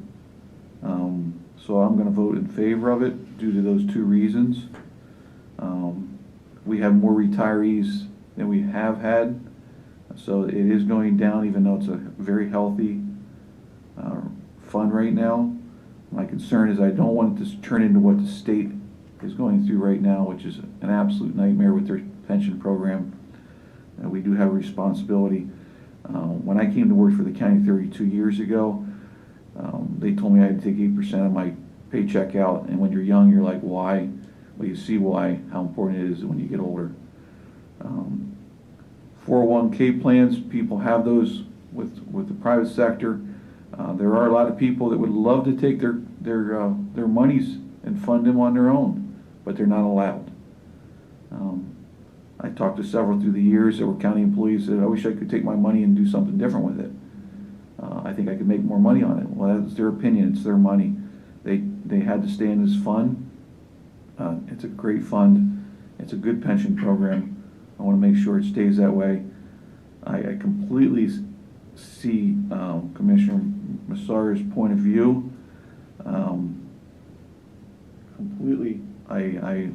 so I'm going to vote in favor of it due to those two reasons. We have more retirees than we have had, so it is going down, even though it's a very healthy fund right now. My concern is I don't want it to turn into what the state is going through right now, which is an absolute nightmare with their pension program. We do have a responsibility. When I came to work for the county 32 years ago, they told me I had to take 8% of my paycheck out, and when you're young, you're like, why? Well, you see why, how important it is when you get older. 401k plans, people have those with the private sector. There are a lot of people that would love to take their monies and fund them on their own, but they're not allowed. I talked to several through the years that were county employees that I wish I could take my money and do something different with it. I think I could make more money on it. Well, that's their opinion. It's their money. They had to stay in this fund. It's a great fund. It's a good pension program. I want to make sure it stays that way. I completely see Commissioner Massar's point of view. Completely, I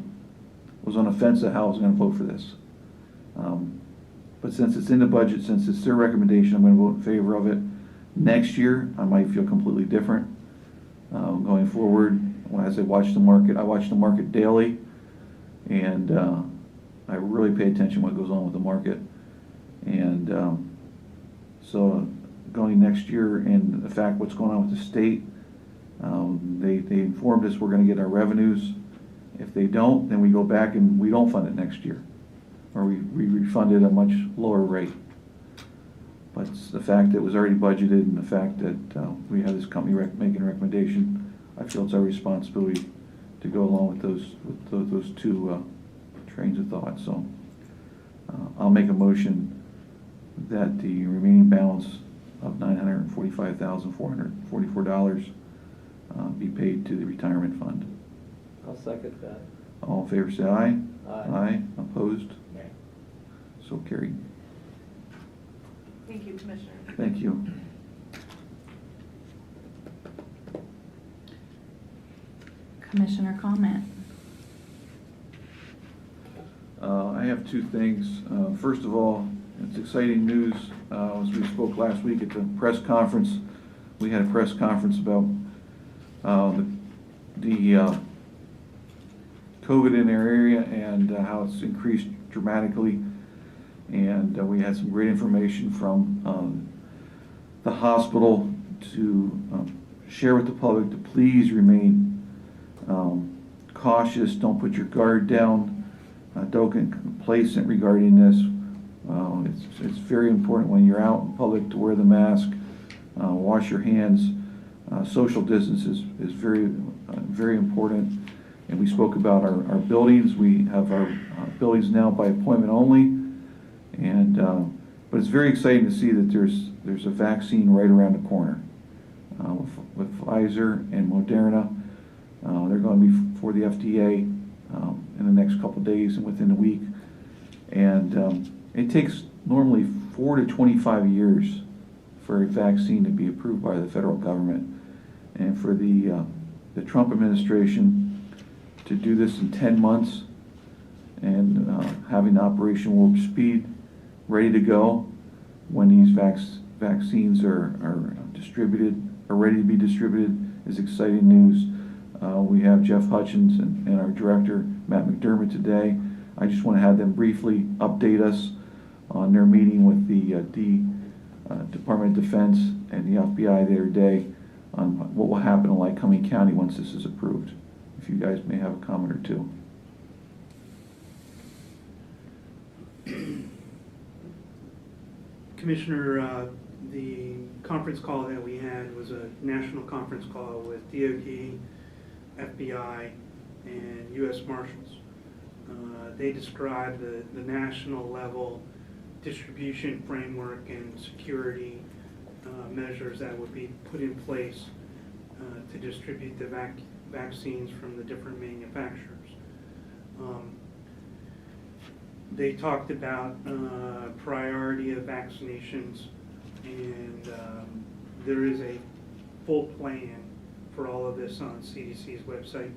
was on the fence of how I was going to vote for this. But since it's in the budget, since it's their recommendation, I'm going to vote in favor of it. Next year, I might feel completely different. Going forward, as I watch the market daily, and I really pay attention to what goes on with the market. And so going next year, and the fact what's going on with the state, they informed us we're going to get our revenues. If they don't, then we go back and we don't fund it next year, or we refund it at a much lower rate. But it's the fact that it was already budgeted, and the fact that we have this company making a recommendation, I feel it's our responsibility to go along with those two trains of thought. So I'll make a motion that the remaining balance of $945,444 be paid to the retirement fund. I'll second that. All in favor say aye. Aye. Aye. Opposed? So carried. Thank you, Commissioner. Thank you. Commissioner comment. I have two things. First of all, it's exciting news. As we spoke last week at the press conference, we had a press conference about the COVID in our area and how it's increased dramatically. And we had some great information from the hospital to share with the public to please remain cautious. Don't put your guard down. Don't get complacent regarding this. It's very important when you're out in public to wear the mask, wash your hands. Social distance is very, very important. And we spoke about our buildings. We have our buildings now by appointment only. And but it's very exciting to see that there's a vaccine right around the corner with Pfizer and Moderna. They're going to be for the FDA in the next couple days and within a week. And it takes normally 4 to 25 years for a vaccine to be approved by the federal government. And for the Trump administration to do this in 10 months and having Operation Warp Speed ready to go when these vaccines are distributed, are ready to be distributed, is exciting news. We have Jeff Hutchins and our director, Matt McDermott, today. I just want to have them briefly update us on their meeting with the Department of Defense and the FBI the other day on what will happen in Lycoming County once this is approved. If you guys may have a comment or two. Commissioner, The conference call that we had was a national conference call with DOD, FBI, and U.S. Marshals. They described the national level distribution framework and security measures that would be put in place to distribute the vaccines from the different manufacturers. They talked about priority of vaccinations, and there is a full plan for all of this on CDC's website.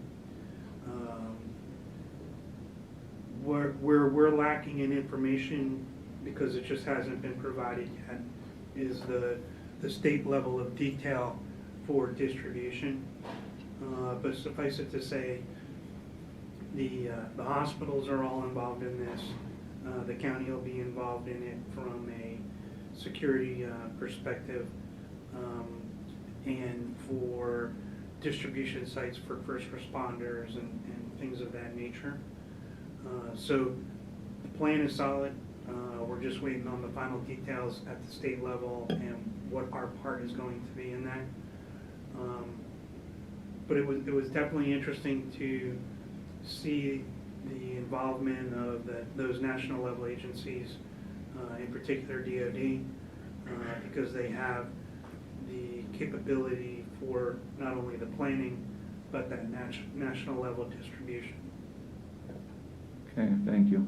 Where we're lacking in information, because it just hasn't been provided yet, is the state level of detail for distribution. But suffice it to say, the hospitals are all involved in this. The county will be involved in it from a security perspective, and for distribution sites for first responders and things of that nature. So the plan is solid. We're just waiting on the final details at the state level and what our part is going to be in that. But it was definitely interesting to see the involvement of those national level agencies, in particular DOD, because they have the capability for not only the planning, but that national level distribution. Okay, thank you.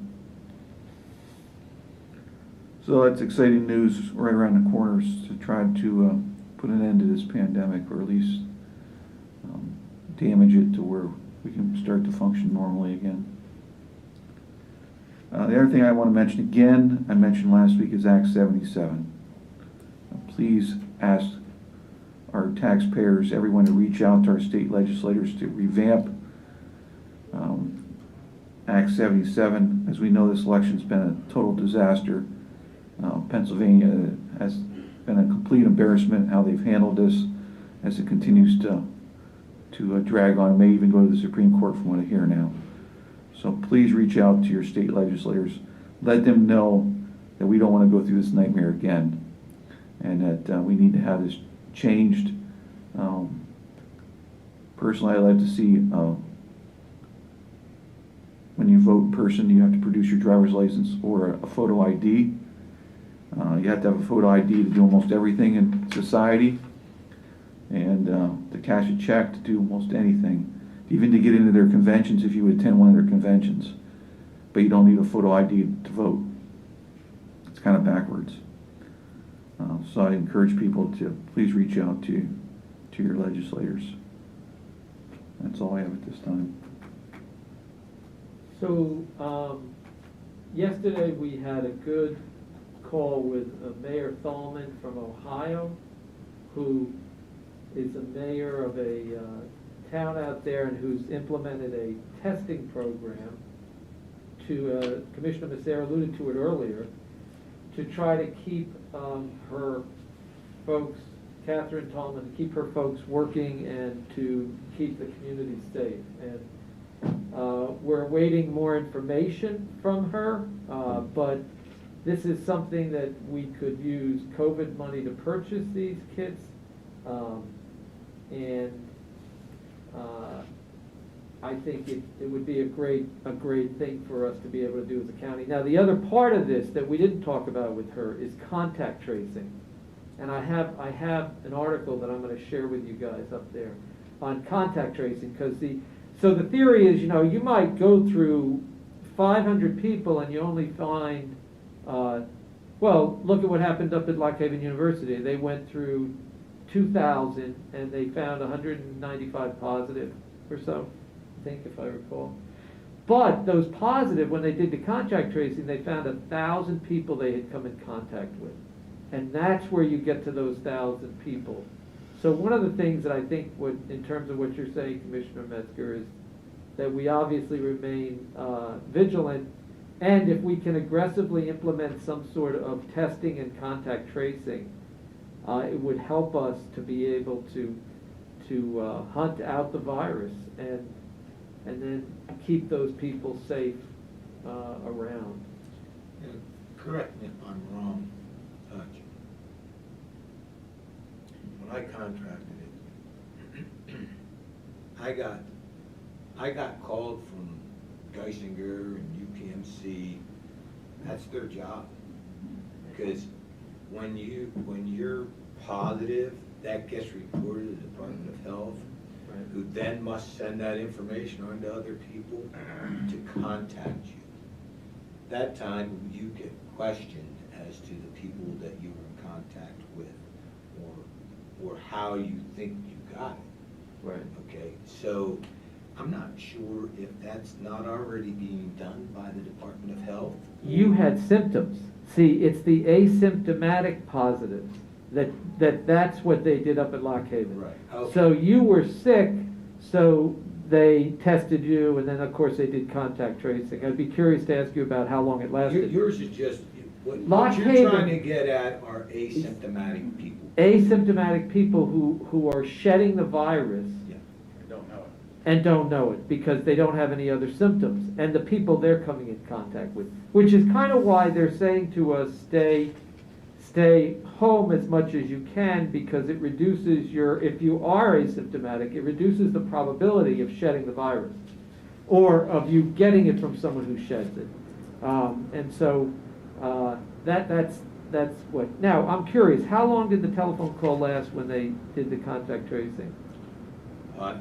So that's exciting news right around the corners to try to put an end to this pandemic, or at least damage it to where we can start to function normally again. The other thing I want to mention again, I mentioned last week, is Act 77. Please ask our taxpayers, everyone, to reach out to our state legislators to revamp Act 77. As we know, this election's been a total disaster. Pennsylvania has been a complete embarrassment how they've handled this, as it continues to drag on. It may even go to the Supreme Court from what I hear now. So please reach out to your state legislators. Let them know that we don't want to go through this nightmare again, and that we need to have this changed. Personally, I'd like to see when you vote in person, you have to produce your driver's license or a photo ID. You have to have a photo ID to do almost everything in society, and to cash a check, to do almost anything, even to get into their conventions if you attend one of their conventions. But you don't need a photo ID to vote. It's kind of backwards. So I encourage people to please reach out to your legislators. That's all I have at this time. So, yesterday we had a good call with Mayor Thalman from Ohio, who is a mayor of a town out there and who's implemented a testing program to, Commissioner Massera alluded to it earlier, to try to keep her folks, Catherine Tallman, to keep her folks working and to keep the community safe. And we're awaiting more information from her, but this is something that we could use COVID money to purchase these kits, and I think it would be a great thing for us to be able to do as a county. Now, the other part of this that we didn't talk about with her is contact tracing, and I have an article that I'm going to share with you guys up there on contact tracing, because so the theory is, you might go through 500 people and you only find, well, look at what happened up at Lycoming University. They went through 2,000 and they found 195 positive or so, I think, if I recall. But those positive, when they did the contact tracing, they found 1,000 people they had come in contact with. And that's where you get to those 1,000 people. So one of the things that I think in terms of what you're saying, Commissioner Metzger, is that we obviously remain vigilant, and if we can aggressively implement some sort of testing and contact tracing, it would help us to be able to hunt out the virus and then keep those people safe around. And correct me if I'm wrong, I contracted it. I got called from Geisinger and UPMC. That's their job. Because when you're positive, that gets reported to the Department of Health, who then must send that information on to other people to contact you. That time, you get questioned as to the people that you were in contact with, or how you think you got it. Right. Okay, so I'm not sure if that's not already being done by the Department of Health. You had symptoms. See, it's the asymptomatic positives that's what they did up at Lock Haven. Right. Okay. So you were sick, so they tested you, and then of course they did contact tracing. I'd be curious to ask you about how long it lasted. Yours is just, what Lock you're Haven- trying to get at are asymptomatic people. Asymptomatic people who are shedding the virus Yeah. and don't know it because they don't have any other symptoms, and the people they're coming in contact with, which is kind of why they're saying to us, stay home as much as you can, because it reduces if you are asymptomatic, it reduces the probability of shedding the virus, or of you getting it from someone who sheds it. And so that's what. Now, I'm curious, how long did the telephone call last when they did the contact tracing? I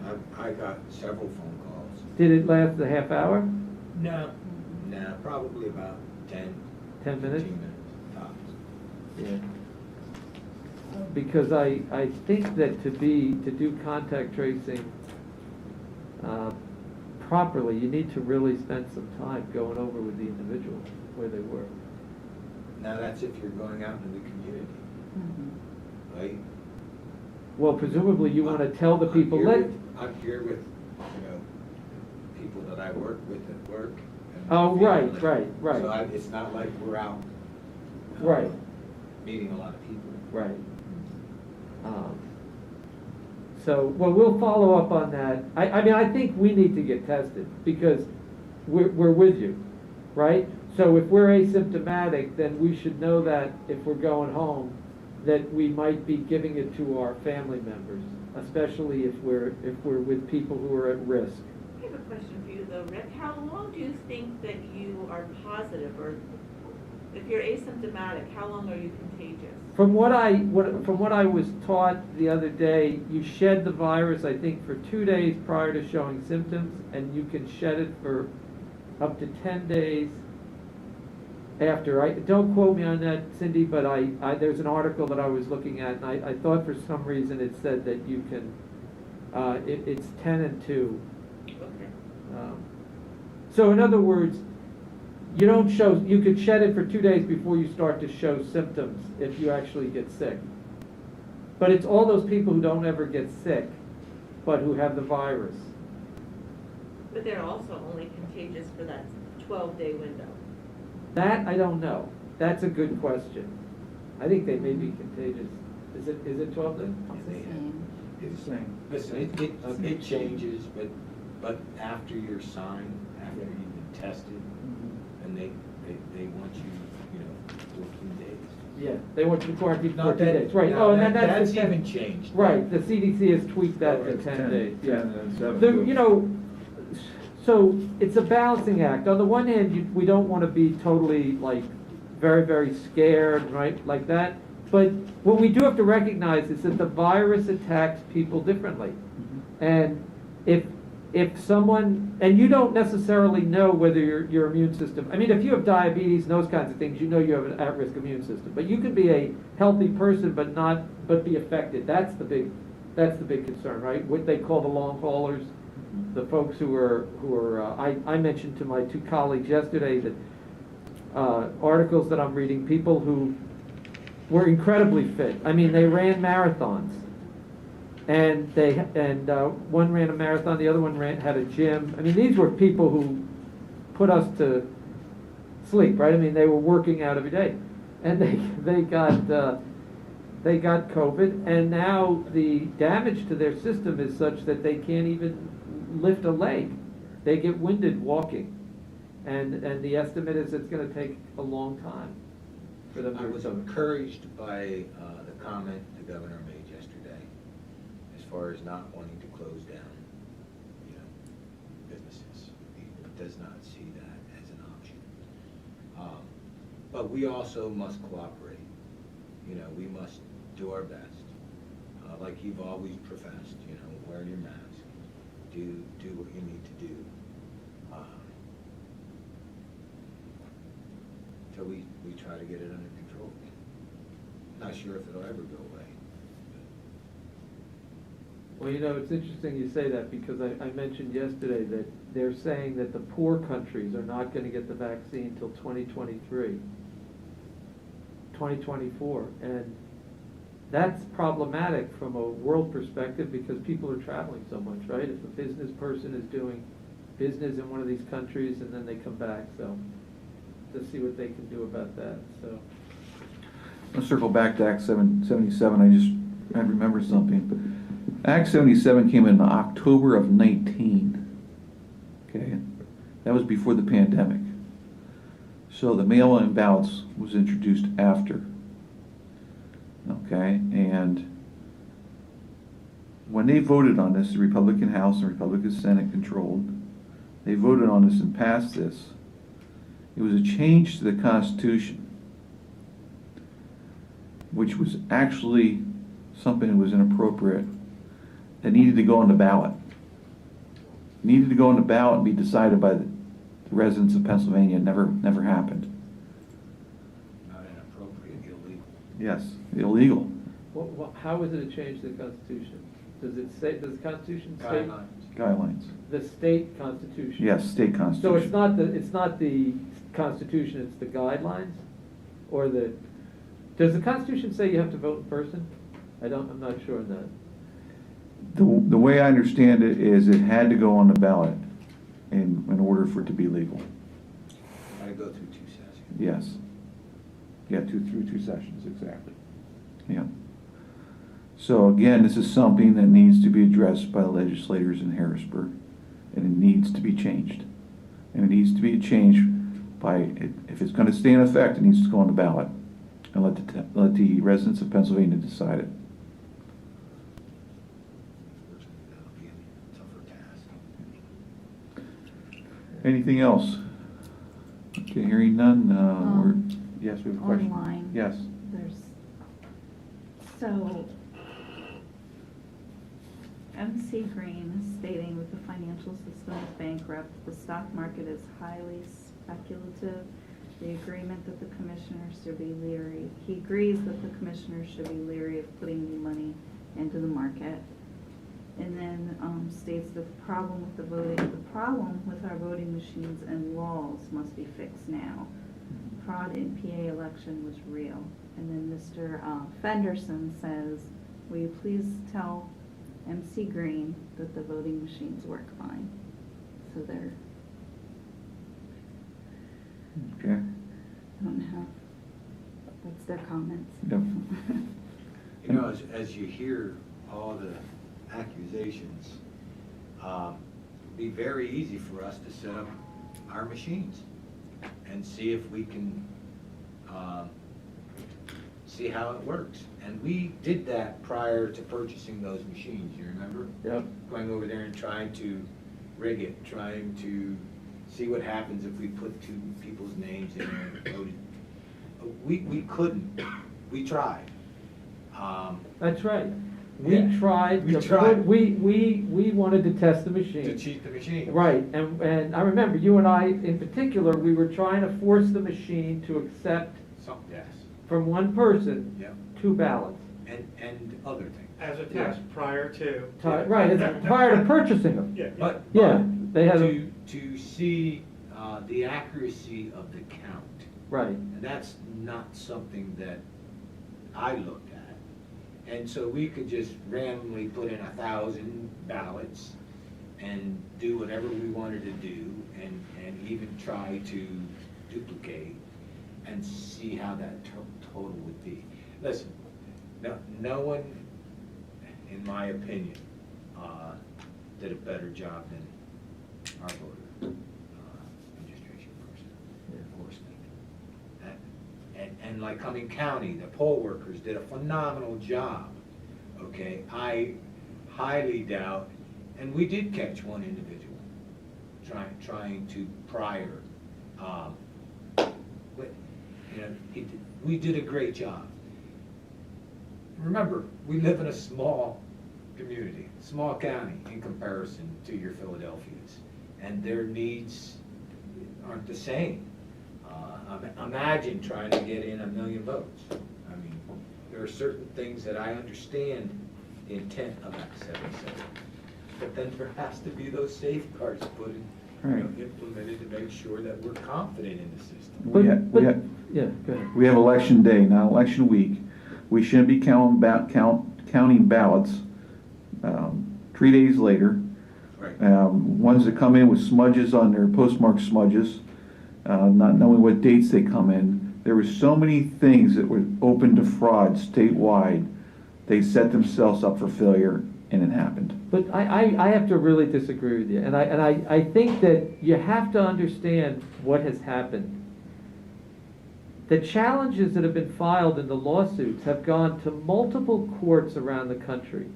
got several phone calls. Did it last a half hour? No, probably about 10 minutes? 15 minutes tops. Yeah. Because I think that to do contact tracing properly, you need to really spend some time going over with the individual where they were. Now that's if you're going out into the community, right? Well, presumably you want to tell the people, I'm here with, people that I work with at work. and Oh, right. So it's not like we're out. Right. Meeting a lot of people. Right. So, well, we'll follow up on that. I mean, I think we need to get tested because we're with you, right? So if we're asymptomatic, then we should know that if we're going home, that we might be giving it to our family members, especially if we're with people who are at risk. I have a question for you though, Rick. How long do you think that you are positive, or if you're asymptomatic, how long are you contagious? From what I was taught the other day, you shed the virus, I think, for 2 days prior to showing symptoms, and you can shed it for up to 10 days after. Don't quote me on that, Cindy, but there's an article that I was looking at, and I thought for some reason it said that you can, it's 10 and 2. Okay. So in other words, you could shed it for 2 days before you start to show symptoms if you actually get sick. But it's all those people who don't ever get sick, but who have the virus. But they're also only contagious for that 12-day window. That I don't know. That's a good question. I think they may be contagious. Is it 12 days? It's the same. Listen, it changes, but after you're signed, after you've been tested, and they want you, 14 days. Yeah, they want you to quarantine for No, 14 days. Right. no, And then that's the 10 even changed. Right. The CDC has tweaked that to It's 10 days. 10 Yeah. and 7. So it's a balancing act. On the one hand, we don't want to be totally very, very scared, right, like that. But what we do have to recognize is that the virus attacks people differently. And if someone, and you don't necessarily know whether your immune system, I mean, if you have diabetes and those kinds of things, you have an at-risk immune system. But you can be a healthy person but be affected. That's the big concern, right? What they call the long haulers, the folks who are I mentioned to my 2 colleagues yesterday that articles that I'm reading, people who were incredibly fit. I mean, they ran marathons. And one ran a marathon, the other one had a gym. I mean, these were people who put us to sleep, right? I mean, they were working out every day, and they got COVID, and now the damage to their system is such that they can't even lift a leg. They get winded walking, and the estimate is it's going to take a long time for them to I was recover. encouraged by the comment the governor made yesterday far as not wanting to close down, you know, businesses. He does not see that as an option. But we also must cooperate. You know, we must do our best. Like you've always professed, you know, wear your mask, do what you need to do. Till we try to get it under control. Not sure if it'll ever go away. Well, you know, it's interesting you say that because I mentioned yesterday that they're saying that the poor countries are not going to get the vaccine till 2023, 2024. And that's problematic from a world perspective because people are traveling so much, right? If a business person is doing business in one of these countries and then they come back, so let's see what they can do about that, so. Let's circle back to Act 77. I remember something. Act 77 came in October of 19. Okay, that was before the pandemic. So the mail-in ballots was introduced after. Okay, and when they voted on this, the Republican House and Republican Senate controlled, they voted on this and passed this. It was a change to the Constitution, which was actually something that was inappropriate, that needed to go on the ballot. It needed to go on the ballot and be decided by the residents of Pennsylvania. It never happened. Not inappropriate, illegal. Yes, illegal. Well, how is it a change to the Constitution? Does it say, does the Constitution say? Guidelines. Guidelines. The state constitution? Yes, state constitution. So it's not the Constitution, it's the guidelines? Or does the Constitution say you have to vote in person? I'm not sure on that. The way I understand it is it had to go on the ballot in order for it to be legal. Gotta go through 2 sessions. Yes. Yeah, through 2 sessions, exactly. Yeah. So again, this is something that needs to be addressed by the legislators in Harrisburg, and it needs to be changed. And it needs to be changed by, if it's going to stay in effect, it needs to go on the ballot, and let the residents of Pennsylvania decide it. Unfortunately, that'll be a tougher task. Anything else? Okay, hearing none. Yes, we have a question. Online. Yes. So, MC Green is stating that the financial system is bankrupt, the stock market is highly speculative, the agreement that the commissioners should be leery. He agrees that the commissioners should be leery of putting new money into the market. And then states that the problem with our voting machines and laws must be fixed now. Fraud in PA election was real. And then Mr. Fenderson says, will you please tell MC Green that the voting machines work fine? So they're, Okay. I don't know, that's their comments. Yep. You know, as you hear all the accusations, it'd be very easy for us to set up our machines and see if we can see how it works. And we did that prior to purchasing those machines, you remember? Yep. Going over there and trying to rig it, trying to see what happens if we put 2 people's names in there and voted. We couldn't. We tried. That's right. We Yeah. tried. We tried. We wanted to test the machine. To cheat the machine. Right, and I remember you and I, in particular, we were trying to force the machine to accept Yes. from one person Yeah. 2 ballots. And other things. As a test prior to. Right, it's prior to purchasing them. Yeah. But Yeah, they had to see the accuracy of the count. right. And that's not something that I looked at. And so we could just randomly put in 1,000 ballots and do whatever we wanted to do and even try to duplicate and see how that total would be. Listen, no one, in my opinion, did a better job than our voter registration person, enforcement. And Lycoming County, the poll workers did a phenomenal job. Okay, I highly doubt, and we did catch one individual trying to prior, but, you know, we did a great job. Remember, we live in a small community, small county in comparison to your Philadelphias, and their needs aren't the same. Imagine trying to get in 1 million votes. I mean, there are certain things that I understand the intent of Act 77, but then there has to be those safeguards put in, implemented to make sure that we're confident in the system. Yeah, go ahead. We have election day, not election week. We shouldn't be counting ballots 3 days later. Right. Ones that come in with smudges on their postmark smudges, not knowing what dates they come in. There were so many things that were open to fraud statewide. They set themselves up for failure, and it happened. But I have to really disagree with you, and I think that you have to understand what has happened. The challenges that have been filed in the lawsuits have gone to multiple courts around the country,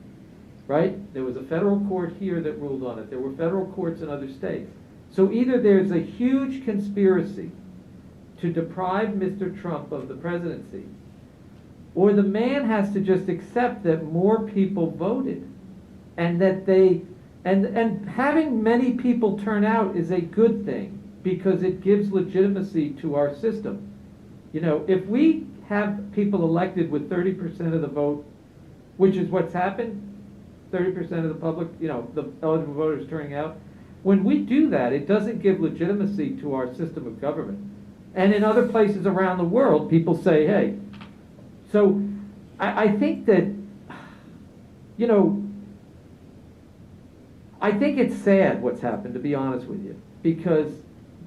right? There was a federal court here that ruled on it. There were federal courts in other states. So either there's a huge conspiracy to deprive Mr. Trump of the presidency, or the man has to just accept that more people voted, and that and having many people turn out is a good thing because it gives legitimacy to our system. You know, if we have people elected with 30% of the vote, which is what's happened, 30% of the public, you know, the eligible voters turning out, when we do that, it doesn't give legitimacy to our system of government. And in other places around the world, people say, hey. So I think that, you know, I think it's sad what's happened, to be honest with you, because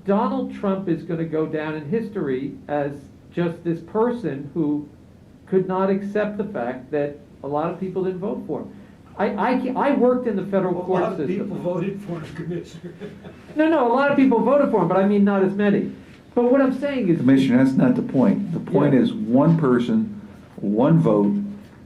Donald Trump is going to go down in history as just this person who could not accept the fact that a lot of people didn't vote for him. I worked in the federal court system. A lot of people voted for him, Commissioner. No, a lot of people voted for him, but I mean not as many. But what I'm saying is... Commissioner, that's not the point. The point is one person, one vote,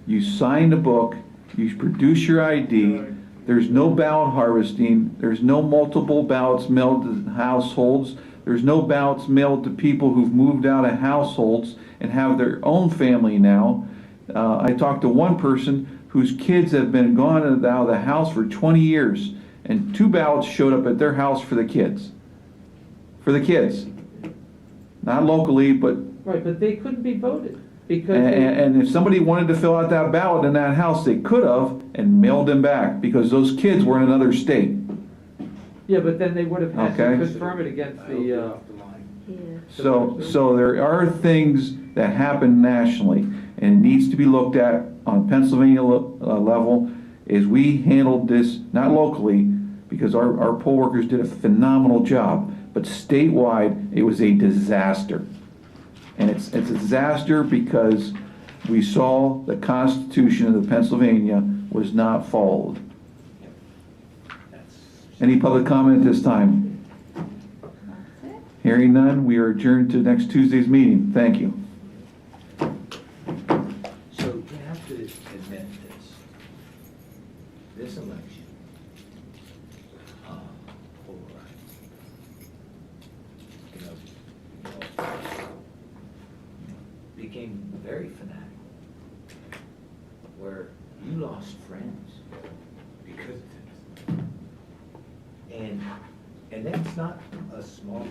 you sign the book, you produce your ID, there's no ballot harvesting, there's no multiple ballots mailed to households, there's no ballots mailed to people who've moved out of households and have their own family now. I talked to one person whose kids have been gone out of the house for 20 years, and 2 ballots showed up at their house for the kids. For the kids. Not locally, but... Right, but they couldn't be voted. Because and if somebody wanted to fill out that ballot in that house, they could have and mailed them back because those kids were in another state. Yeah, but then they would have had Okay. to confirm it against the... So there are things that happen nationally, and it needs to be looked at on Pennsylvania level. Is we handled this not locally because our poll workers did a phenomenal job, but statewide it was a disaster. And it's a disaster because we saw the Constitution of Pennsylvania was not followed. Any public comment at this time? Hearing none, we are adjourned to next Tuesday's meeting. Thank you. So you have to admit this election, became very fanatical, where you lost friends because of this. And that's not a small